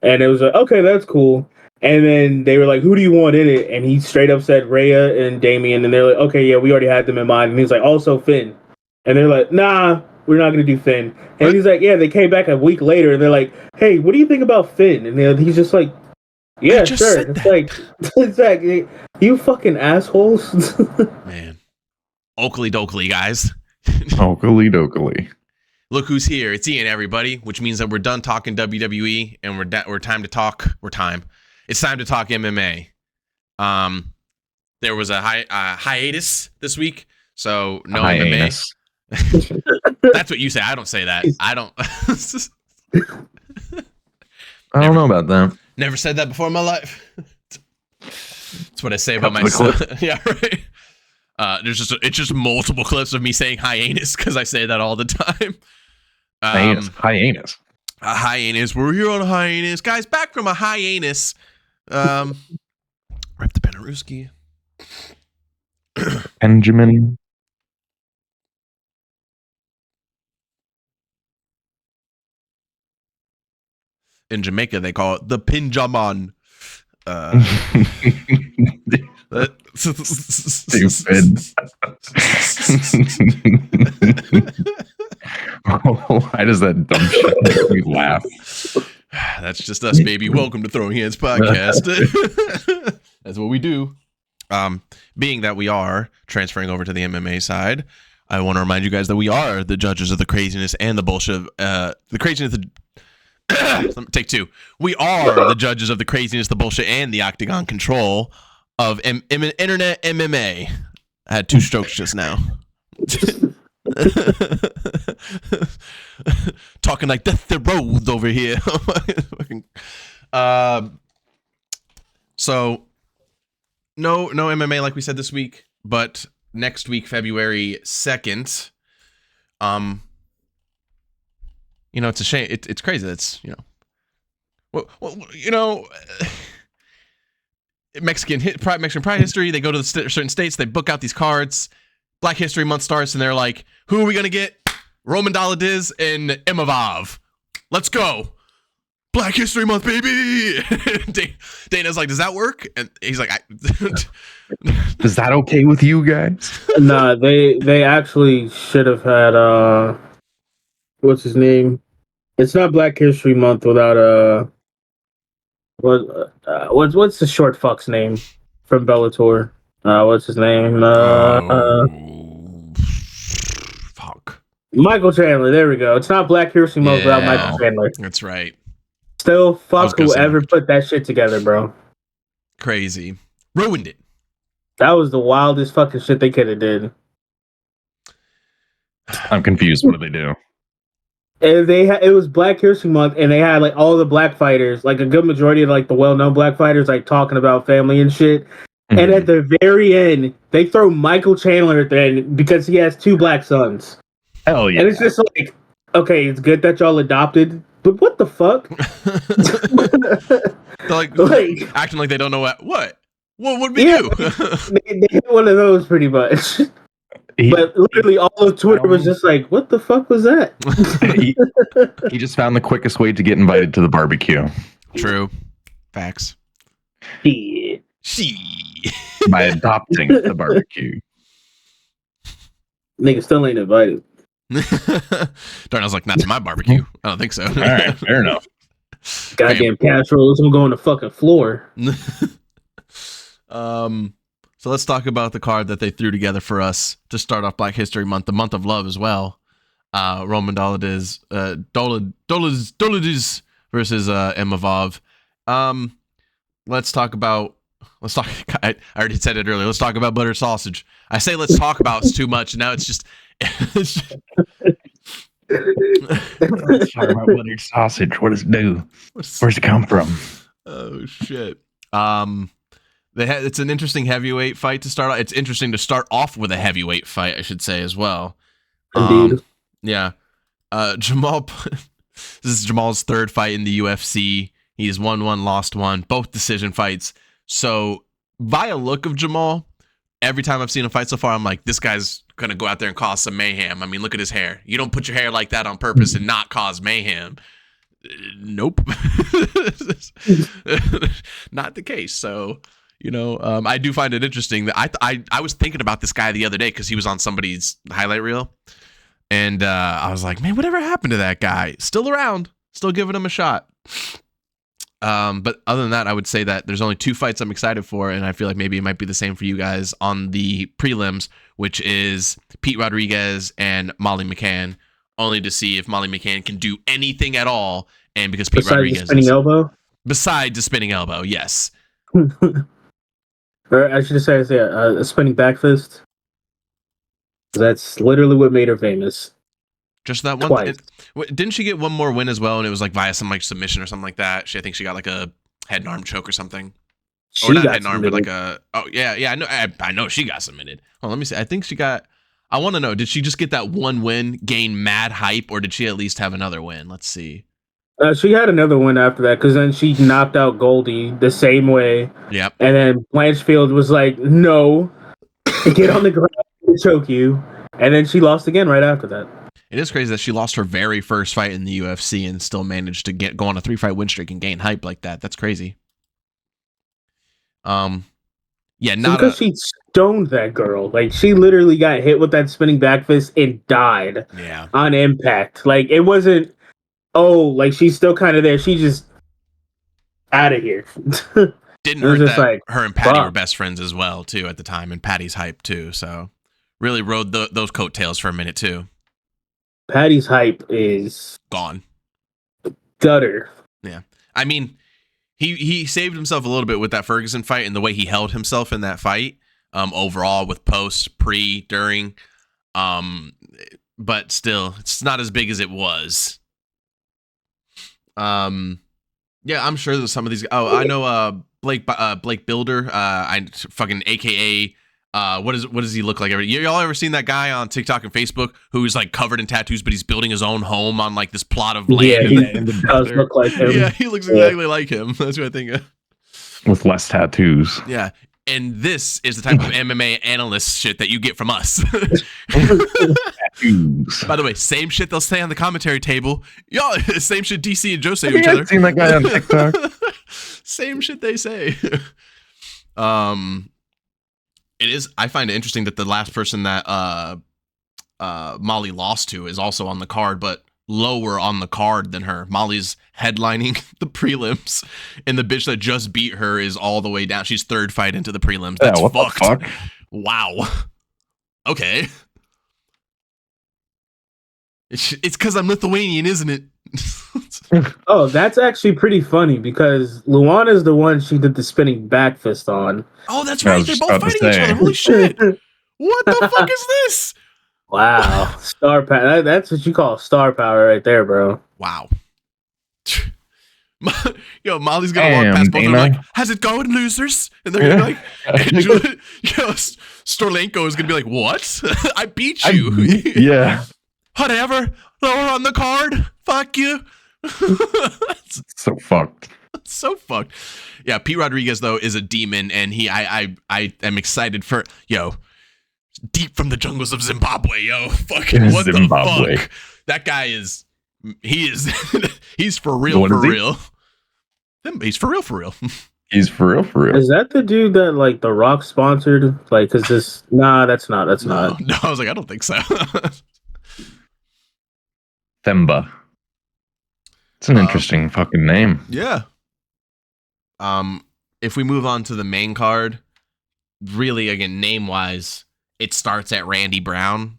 And it was like, okay, that's cool. And then they were like, who do you want in it? And he straight up said Rhea and Damian. And they're like, okay, yeah, we already had them in mind. And he's like, also Finn. And they're like, nah, we're not going to do Finn. And he's like, yeah, they came back a week later. And they're like, hey, what do you think about Finn? And he's just like, yeah, sure. It's like, you fucking assholes. Man. Oakley dokley, guys. Oakley dokley. Look who's here. It's Ian, everybody, which means that we're done talking WWE and we're time to talk. It's time to talk MMA. There was a hiatus this week, so no MMA. That's what you say. I don't say that. I don't. I don't know about that. Never said that before in my life. That's what I say about myself. Yeah, right. It's just multiple clips of me saying hiatus because I say that all the time. Hiatus. A hiatus. We're here on a hiatus, guys. Back from a hiatus. Rep the Benaruski. Benjamin. In Jamaica, they call it the Pinjaman. Stupid. Why does that dumb shit make me laugh? That's just us, baby. Welcome to Throwing Hands Podcast. That's what we do. Being that we are transferring over to the MMA side, I want to remind you guys that we are the judges of the craziness and the bullshit. The craziness. Take two. We are the judges of the craziness, the bullshit, and the Octagon control. of internet MMA. I had 2 strokes just now. Talking like Death Road over here. So no MMA like we said this week, but next week, February 2nd. It's a shame. It's crazy. It's Mexican Pride history. They go to certain states. They book out these cards. Black History Month starts, and they're like, "Who are we gonna get? Roman Daladiz and Imavov. Let's go! Black History Month, baby!" Dana's like, "Does that work?" And he's like, Is that okay with you guys? Nah, they actually should have had what's his name? It's not Black History Month without what's the short fuck's name from Bellator? What's his name? Fuck. Michael Chandler. There we go. It's not Black History Month without Michael Chandler. That's right. Still, fuck whoever put that shit together, bro. Crazy. Ruined it. That was the wildest fucking shit they could have did. I'm confused. What do they do? And it was Black History Month, and they had like all the black fighters, like a good majority of like the well-known black fighters, like talking about family and shit. Mm-hmm. And at the very end, they throw Michael Chandler at the end because he has 2 black sons. Hell yeah! And it's just like, okay, it's good that y'all adopted, but what the fuck? They're like acting like they don't know what would we do? they hit one of those pretty much. But literally all of Twitter was just like, what the fuck was that? He just found the quickest way to get invited to the barbecue. True. Facts. Shit. By adopting the barbecue. Nigga still ain't invited. Darnell's like, not to my barbecue. I don't think so. All right, fair enough. Goddamn casseroles, I'm going to fucking floor. So let's talk about the card that they threw together for us to start off Black History Month, the month of love as well. Roman Daladiz, Daladiz versus Imavov. Let's talk. I already said it earlier. Let's talk about butter sausage. I say let's talk about it's too much. Now it's just. Let's talk about buttered sausage. What does it do? Where's it come from? Oh shit. It's an interesting heavyweight fight to start off. It's interesting to start off with a heavyweight fight, I should say, as well. Indeed. Yeah. Jamal. This is Jamal's 3rd fight in the UFC. He's won 1, lost 1, both decision fights. So, by a look of Jamal, every time I've seen him fight so far, I'm like, this guy's going to go out there and cause some mayhem. I mean, look at his hair. You don't put your hair like that on purpose and not cause mayhem. Nope. Not the case. So, I do find it interesting that I was thinking about this guy the other day because he was on somebody's highlight reel. And I was like, man, whatever happened to that guy? Still around. Still giving him a shot. But other than that, I would say that there's only 2 fights I'm excited for, and I feel like maybe it might be the same for you guys on the prelims, which is Pete Rodriguez and Molly McCann, only to see if Molly McCann can do anything at all, and because Pete Rodriguez spinning elbow? Besides a spinning elbow, yes. Or I should say a spinning back fist. That's literally what made her famous. Just that one. Didn't she get one more win as well? And it was like via some like submission or something like that. I think she got like a head and arm choke or something. Or not head and arm, but like a. Oh yeah. I know she got submitted. Oh, let me see. I think she got. I want to know. Did she just get that one win, gain mad hype, or did she at least have another win? Let's see. She had another win after that because then she knocked out Goldie the same way. Yep. And then Blanchfield was like, "No, get on the ground and choke you." And then she lost again right after that. It is crazy that she lost her very first fight in the UFC and still managed to go on a 3-fight win streak and gain hype like that. That's crazy. Yeah, because she stoned that girl. Like she literally got hit with that spinning back fist and died. Yeah. On impact. Like it wasn't. Oh, like she's still kind of there. She just out of here. Didn't hurt that like, her and Patty were best friends as well too at the time, and Patty's hype too. So really rode those coattails for a minute too. Patty's hype is gone. Gutter. Yeah. I mean, he saved himself a little bit with that Ferguson fight and the way he held himself in that fight. Overall with post, pre, during, but still, it's not as big as it was. Yeah, I'm sure that some of these. Oh, I know. Blake Builder. I fucking AKA. What does he look like? Y'all ever seen that guy on TikTok and Facebook who's like covered in tattoos, but he's building his own home on like this plot of land? Yeah, he does look like him. Yeah, he looks exactly like him. That's what I think. With less tattoos. Yeah. And this is the type of MMA analyst shit that you get from us. By the way, same shit they'll say on the commentary table. Y'all, same shit DC and Joe say to each other. I've seen that guy on TikTok. Same shit they say. It is. I find it interesting that the last person that Molly lost to is also on the card, but lower on the card than her. Molly's headlining the prelims, and the bitch that just beat her is all the way down. She's third fight into the prelims. That's what fucked. the fuck? Wow. Okay. It's because I'm Lithuanian, isn't it? Oh, that's actually pretty funny because Luana is the one she did the spinning back fist on. Oh, that's right. They're both fighting each other. Holy shit. What the fuck is this? Wow. Star power. That's what you call star power right there, bro. Wow. Yo, Molly's gonna walk past both of them like, how's it going, losers? And they're gonna be like, Storlenko is gonna be like, what? I beat you. Yeah. Whatever. Lower on the card. Fuck you. So fucked. So fucked. Yeah, Pete Rodriguez though is a demon, and I am excited for deep from the jungles of Zimbabwe, fucking what Zimbabwe. the fuck? That guy is he's for real, for real. He's for real, for real. He's for real, for real. Is that the dude that like The Rock sponsored? Like, is this? Nah, that's not. That's not. No, I was like, I don't think so. Themba. It's an interesting fucking name. Yeah. If we move on to the main card, really again name wise, it starts at Randy Brown.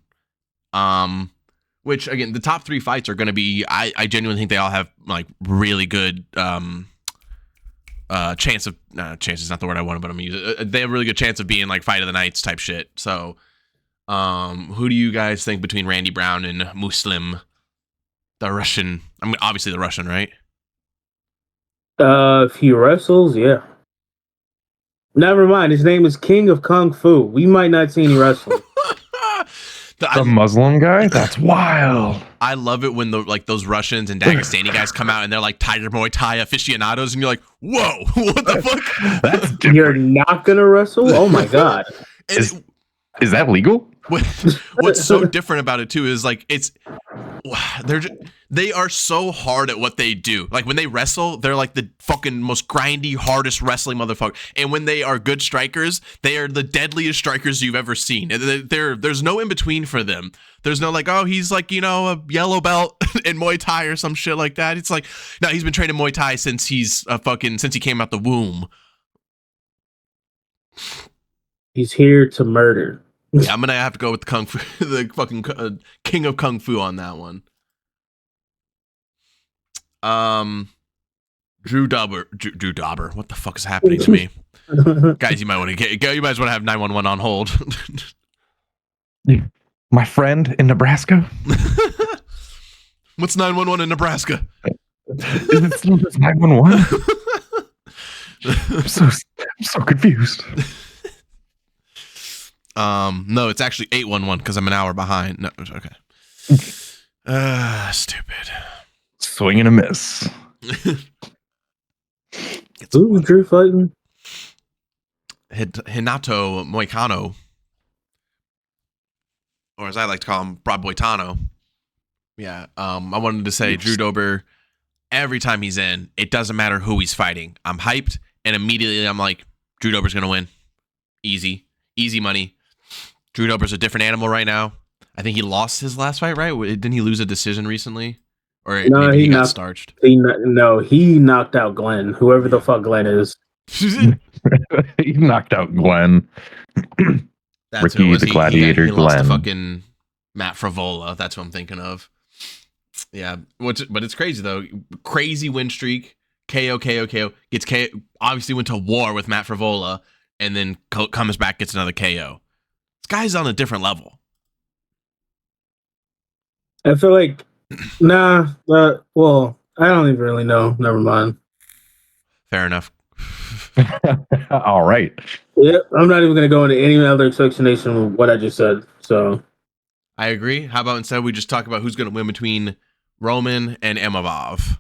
Which again, the top 3 fights are going to be. I genuinely think they all have like really good chance of chance is not the word I wanted, but I'm gonna use it. They have a really good chance of being like fight of the nights type shit. So, who do you guys think between Randy Brown and Muslim, the Russian? I mean, obviously the Russian, right? If he wrestles, yeah. Never mind. His name is King of Kung Fu. We might not see any wrestling. The Muslim guy? That's wild. I love it when those Russians and Dagestani guys come out and they're like Tiger Muay Thai aficionados, and you're like, whoa, what the fuck? That's You're not gonna wrestle? Oh my god. Is that legal? What's so different about it too is like they are so hard at what they do. Like when they wrestle, they're like the fucking most grindy, hardest wrestling motherfucker. And when they are good strikers, they are the deadliest strikers you've ever seen. And there's no in between for them. There's no like, oh, he's like, a yellow belt in Muay Thai or some shit like that. It's like, no, he's been training Muay Thai since since he came out the womb. He's here to murder. Yeah, I'm gonna have to go with the Kung Fu, the fucking King of Kung Fu on that one. Drew Dauber. What the fuck is happening to me, guys? You might want to you might as well have 911 on hold. My friend in Nebraska. What's 911 in Nebraska? Is it still just 911? I'm so confused. No, it's actually 811 because I'm an hour behind. No, okay. Stupid. Swing and a miss. Ooh, Drew fighting. Hinato Moicano, or as I like to call him, Brad Boitano. Yeah. I wanted to say Drew Dober. Every time he's in, it doesn't matter who he's fighting. I'm hyped, and immediately I'm like, Drew Dober's gonna win. Easy money. Drew Dober's a different animal right now. I think he lost his last fight, right? Didn't he lose a decision recently? Or no, maybe he got starched. He knocked out Glenn, whoever the fuck Glenn is. He knocked out Glenn. That's Ricky the Gladiator he lost to Glenn. fucking Matt Fravola. That's what I'm thinking of. Yeah, but it's crazy though. Crazy win streak. KO. Gets KO. Obviously went to war with Matt Frivola, and then comes back, gets another KO. This guy's on a different level. I feel like, well, I don't even really know. Never mind. Fair enough. All right. Yeah, I'm not even going to go into any other explanation of what I just said. So I agree. How about instead we just talk about who's going to win between Roman and Imavov?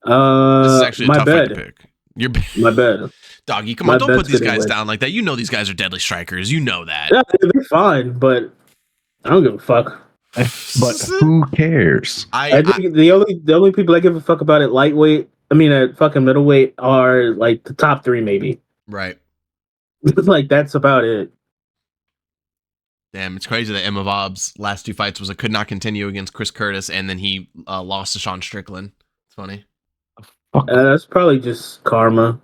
This is actually a tough fight to pick. My bad. Doggy, come on, don't put these guys down like that. You know these guys are deadly strikers. You know that. Yeah, they're fine, but I don't give a fuck. But who cares? I think the only people I give a fuck about at lightweight, at fucking middleweight, are like the top 3 maybe. Right. Like that's about it. Damn, it's crazy that Imavov's last 2 fights was a could not continue against Chris Curtis, and then he lost to Sean Strickland. It's funny. That's probably just karma.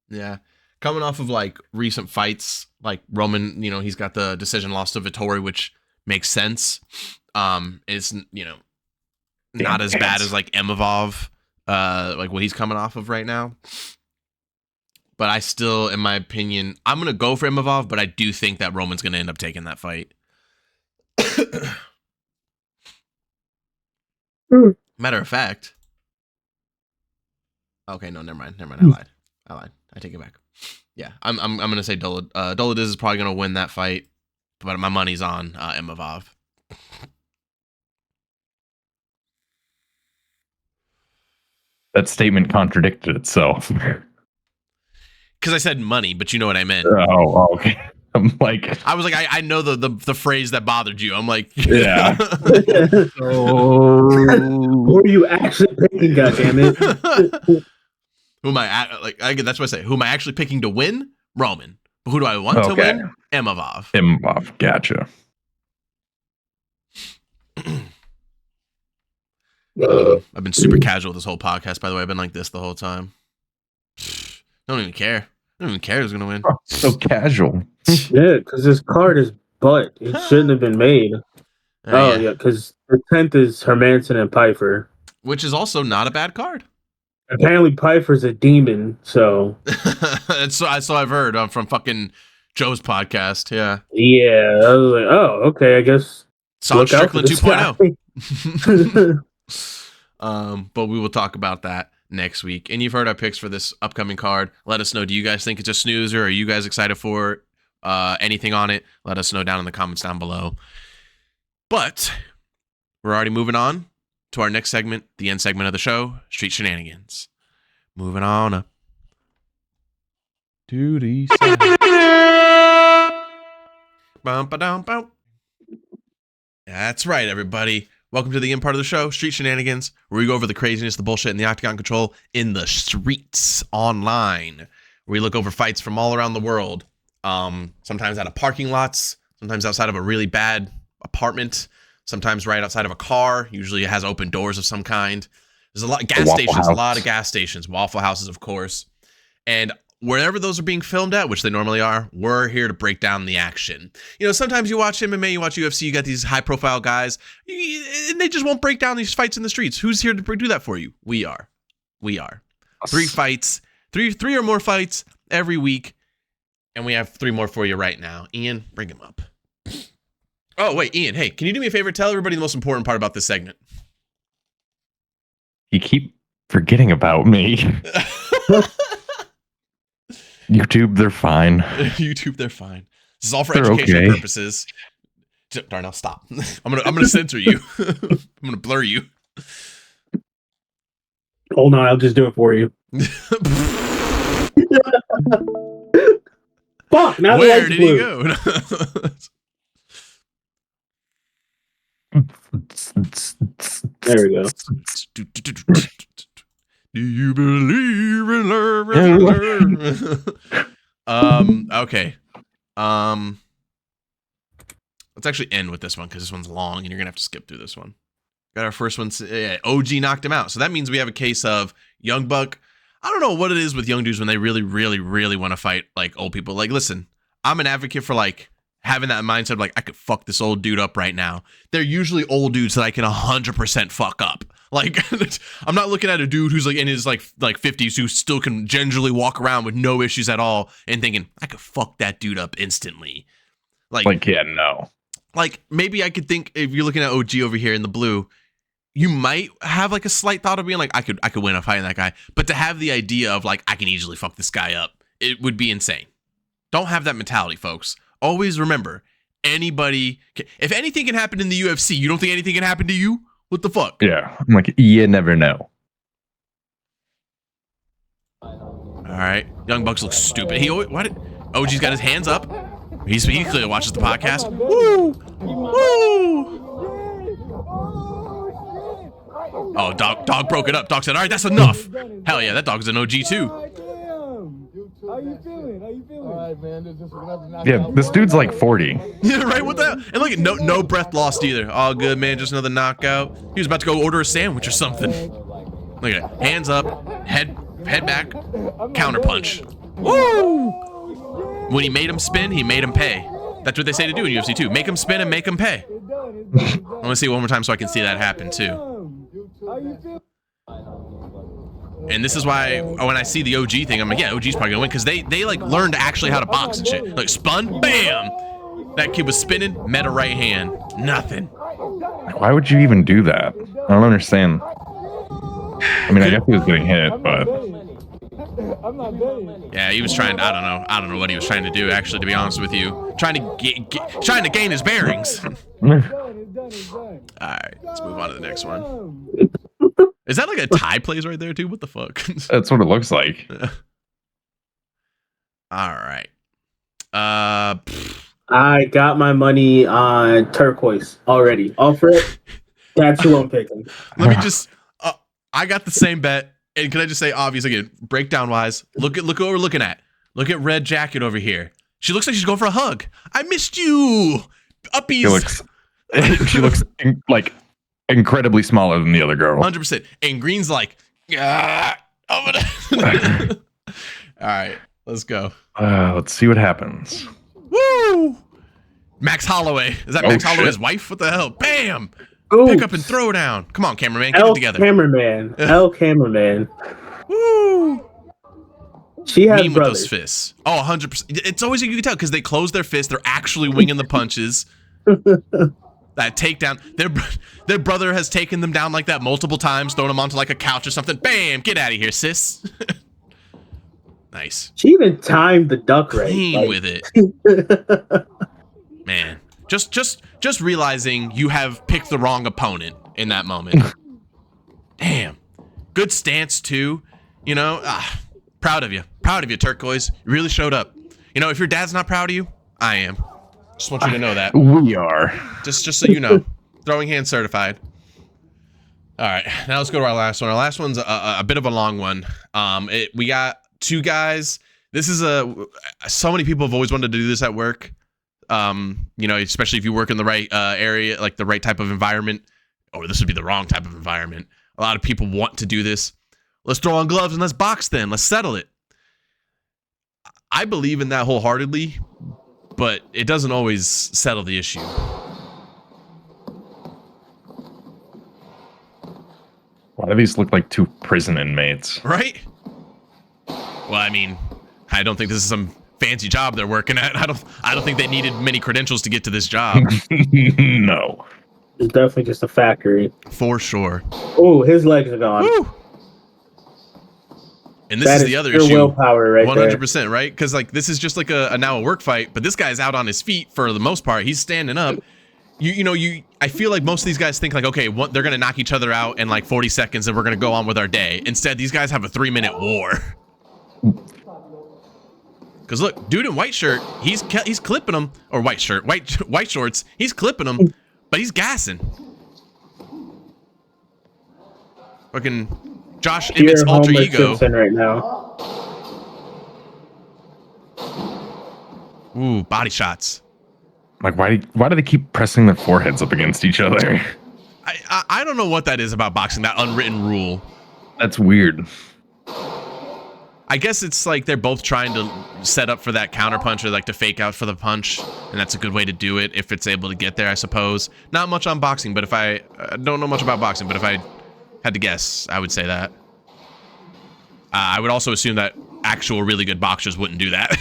Yeah. Coming off of like recent fights, like Roman, he's got the decision loss to Vettori, which makes sense. It's, not as bad as like Imavov, like what he's coming off of right now. But I still, in my opinion, I'm going to go for Imavov, but I do think that Roman's going to end up taking that fight. Matter of fact. Okay, no, never mind. I lied. I take it back. Yeah, I'm going to say Dolidze is probably going to win that fight, but my money's on Imavov. That statement contradicted itself. Because I said money, but you know what I meant. Oh, okay. I'm like, I was like, I know the phrase that bothered you. I'm like, yeah. Who are you actually picking, goddammit? Who am I that's what I say. Who am I actually picking to win? Roman. But who do I want to win? Imavov. Imavov, gotcha. I've been super casual this whole podcast, by the way. I've been like this the whole time. Don't even care. I don't even care who's gonna win. Oh, so casual. Yeah, because this card is butt. It shouldn't have been made. Yeah, because the 10th is Hermanson and Pfeiffer. Which is also not a bad card. Apparently Pfeiffer's a demon, so... So I've heard from fucking Joe's podcast, yeah. Yeah, I was like, oh, okay, I guess... Solid Strickland 2.0. But we will talk about that next week. And you've heard our picks for this upcoming card. Let us know, do you guys think it's a snoozer? Are you guys excited for anything on it? Let us know down in the comments down below. But we're already moving on to our next segment, the end segment of the show, Street Shenanigans. Moving on up. Duty side. That's right, everybody. Welcome to the end part of the show, Street Shenanigans, where we go over the craziness, the bullshit, and the Octagon control in the streets online. Where we look over fights from all around the world. Sometimes out of parking lots, sometimes outside of a really bad apartment, sometimes right outside of a car. Usually it has open doors of some kind. There's a lot of gas stations, a lot of gas stations, Waffle Houses, of course. And wherever those are being filmed at, which they normally are, we're here to break down the action. Sometimes you watch MMA, you watch UFC, you got these high-profile guys, and they just won't break down these fights in the streets. Who's here to do that for you? We are. 3 fights, three or more fights every week, and we have 3 more for you right now. Ian, bring him up. Oh, wait, Ian, hey, can you do me a favor? Tell everybody the most important part about this segment. You keep forgetting about me. YouTube, they're fine. YouTube, they're fine. This is all for educational purposes. Darnell, stop. I'm gonna censor you. I'm gonna blur you. Hold on, I'll just do it for you. Fuck! Now where did he go? There we go. Do you believe in love? Okay. Let's actually end with this one because this one's long and you're gonna have to skip through this one. Got our first one. OG knocked him out, so that means we have a case of Young Buck. I don't know what it is with young dudes when they really, really, really want to fight like old people. Like, listen, I'm an advocate for like having that mindset of like I could fuck this old dude up right now. They're usually old dudes that I can 100% fuck up. Like, I'm not looking at a dude who's like in his like 50s who still can gingerly walk around with no issues at all and thinking I could fuck that dude up instantly. Like yeah, no. Like maybe I could think if you're looking at OG over here in the blue, you might have like a slight thought of being like I could win a fight in that guy, but to have the idea of like I can easily fuck this guy up, it would be insane. Don't have that mentality, folks. Always remember, if anything can happen in the UFC, you don't think anything can happen to you? What the fuck? Yeah, I'm like, you never know. All right, Young Bucks looks stupid. OG's got his hands up. He clearly watches the podcast. Woo! Woo! Oh, dog broke it up. Dog said, all right, that's enough. Hell yeah, that dog's an OG too. How you feeling? All right, man. Yeah, this dude's like 40. Yeah, right. What the hell? And look at no breath lost either. All good, man. Just another knockout. He was about to go order a sandwich or something. Look at it. Hands up, head back, counter punch. Woo! When he made him spin, he made him pay. That's what they say to do in UFC too. Make him spin and make him pay. I want to see it one more time so I can see that happen too. And this is why when I see the OG thing, I'm like, yeah, OG's probably gonna win because they like learned actually how to box and shit. Like spun, bam. That kid was spinning, met a right hand, nothing. Like, why would you even do that? I don't understand. I mean, I guess he was getting hit, but yeah, he was trying. I don't know what he was trying to do. Actually, to be honest with you, trying to gain his bearings. All right, let's move on to the next one. Is that like a tie plays right there too? What the fuck? That's what it looks like. All right. I got my money on turquoise already. Offer it. That's who I'm picking. Let me just. I got the same bet. And can I just say, obvious again, breakdown wise, look what we're looking at. Look at red jacket over here. She looks like she's going for a hug. I missed you. Uppies. She looks like incredibly smaller than the other girl. 100%. And Green's like, ah, I'm gonna. All right, let's go. Let's see what happens. Woo! Max Holloway. Is that Max Holloway's wife? What the hell? Bam! Oops. Pick up and throw down. Come on, cameraman. Get it together. Cameraman. Woo! She has mean with those fists. Oh, 100%. It's always, you can tell, because they close their fists. They're actually winging the punches. That takedown. Their brother has taken them down like that multiple times, thrown them onto like a couch or something. Bam! Get out of here, sis. Nice. She even timed the duck right. Clean with it. Man. Just realizing you have picked the wrong opponent in that moment. Damn. Good stance too. You know, proud of you. Proud of you, Turquoise. You really showed up. You know, if your dad's not proud of you, I am. Just want you to know that. We are. Just so you know. Throwing hand certified. All right. Now let's go to our last one. Our last one's a bit of a long one. We got two guys. This is so many people have always wanted to do this at work. You know, especially if you work in the right area, like the right type of environment, or this would be the wrong type of environment. A lot of people want to do this. Let's throw on gloves and let's box then. Let's settle it. I believe in that wholeheartedly, but it doesn't always settle the issue. Why do these look like two prison inmates? Right? Well, I mean, I don't think this is some fancy job they're working at. I don't think they needed many credentials to get to this job. No. It's definitely just a factory. For sure. Oh, his legs are gone. Woo! And this is the other issue. Willpower right 100%, right? Because like this is just like a work fight, but this guy's out on his feet for the most part. He's standing up. I feel like most of these guys think like, okay, they're gonna knock each other out in like 40 seconds, and we're gonna go on with our day. Instead, these guys have a 3-minute war. Because look, dude in white shirt, he's clipping him, or white shirt, white shorts. He's clipping him, but he's gassing. Fucking Josh Emmett's alter ego. Right now. Ooh, body shots. Like, why do they keep pressing their foreheads up against each other? I don't know what that is about boxing, that unwritten rule. That's weird. I guess it's like they're both trying to set up for that counter punch, or like to fake out for the punch, and that's a good way to do it if it's able to get there, I suppose. Not much on boxing, but if I don't know much about boxing, but if I Had to guess, I would say that. I would also assume that actual really good boxers wouldn't do that.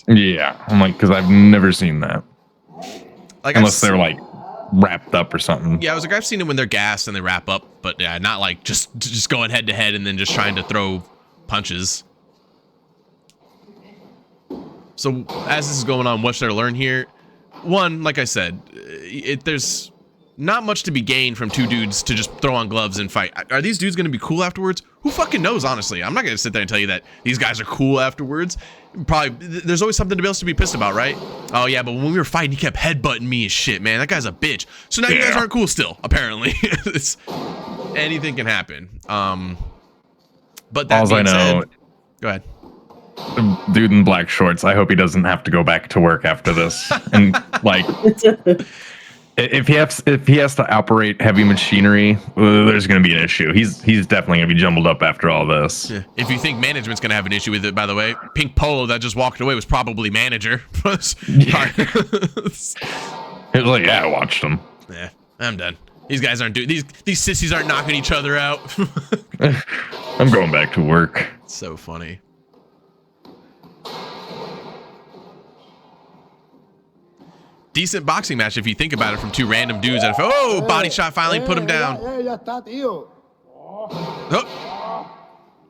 Yeah, I'm like, because I've never seen that. Like unless they're like wrapped up or something. Yeah, I was like, I've seen it when they're gassed and they wrap up, but yeah, not like just going head to head and then just trying to throw punches. So as this is going on, what should I learn here? One, like I said, there's not much to be gained from two dudes to just throw on gloves and fight. Are these dudes going to be cool afterwards? Who fucking knows, honestly? I'm not going to sit there and tell you that these guys are cool afterwards. Probably, there's always something to be else to be pissed about, right? Oh, yeah, but when we were fighting, he kept headbutting me and shit, man. That guy's a bitch. So now you guys aren't cool still, apparently. Anything can happen. But that being said, go ahead. The dude in black shorts, I hope he doesn't have to go back to work after this. And like, if he has to operate heavy machinery, there's going to be an issue. He's definitely going to be jumbled up after all this. Yeah. If you think management's going to have an issue with it, by the way, Pink Polo that just walked away was probably manager. Yeah. It was like, yeah, I watched him. Yeah, I'm done. These guys aren't doing these sissies aren't knocking each other out. I'm going back to work. So funny. Decent boxing match if you think about it, from two random dudes. And body shot finally put him down. Oh,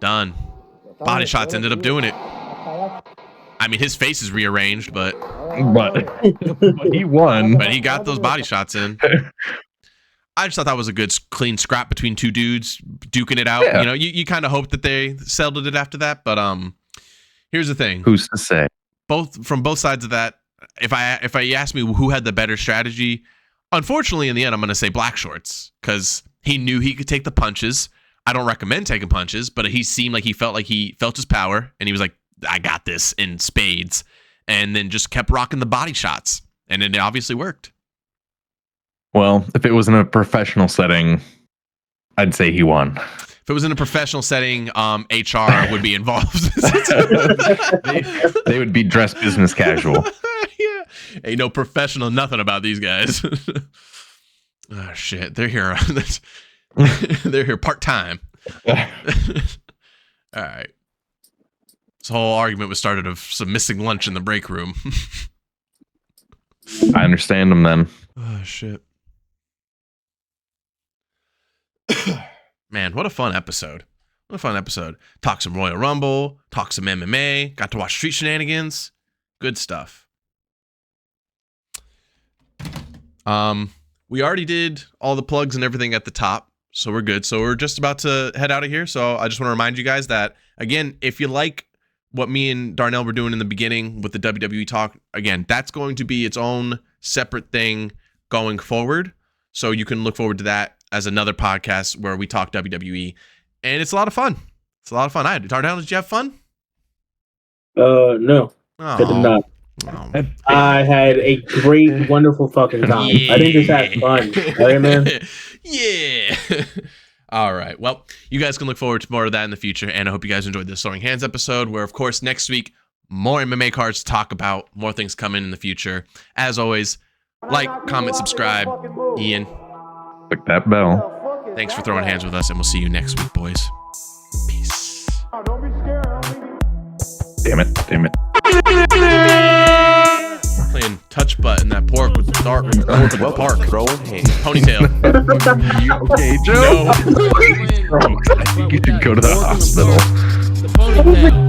done. Body shots ended up doing it. I mean, his face is rearranged, but he won. But he got those body shots in. I just thought that was a good, clean scrap between two dudes duking it out. Yeah. You know, you kind of hope that they settled it after that. But here's the thing. Who's to say? From both sides of that. If I ask me who had the better strategy, unfortunately, in the end, I'm going to say Black Shorts, because he knew he could take the punches. I don't recommend taking punches, but he seemed like he felt his power, and he was like, I got this in spades, and then just kept rocking the body shots, and it obviously worked. Well, if it was in a professional setting, I'd say he won. If it was in a professional setting, HR would be involved. they would be dressed business casual. Yeah, ain't no professional nothing about these guys. Oh shit, they're here. They're here part time. All right. This whole argument was started of some missing lunch in the break room. I understand them then. Oh shit. Man, what a fun episode. What a fun episode. Talk some Royal Rumble, talk some MMA, got to watch Street Shenanigans. Good stuff. We already did all the plugs and everything at the top, so we're good. So we're just about to head out of here. So I just want to remind you guys that, again, if you like what me and Darnell were doing in the beginning with the WWE talk, again, that's going to be its own separate thing going forward. So you can look forward to that as another podcast where we talk WWE, and it's a lot of fun. It's a lot of fun. Darnell, did you have fun? No, I did not. Oh. I had a great, wonderful fucking time. Yeah. I didn't just have fun. All right, man? Yeah. All right. Well, you guys can look forward to more of that in the future, and I hope you guys enjoyed this Throwing Hands episode, where, of course, next week, more MMA cards to talk about, more things coming in the future. As always, like, comment, subscribe. Ian. Click that bell. Thanks for throwing hands with us, and we'll see you next week, boys. Peace. Damn it. Playing touch button, that pork with the dark with the park. Throwing hands. Ponytail. You okay, Joe? No. I think you should go to the hospital. The ponytail.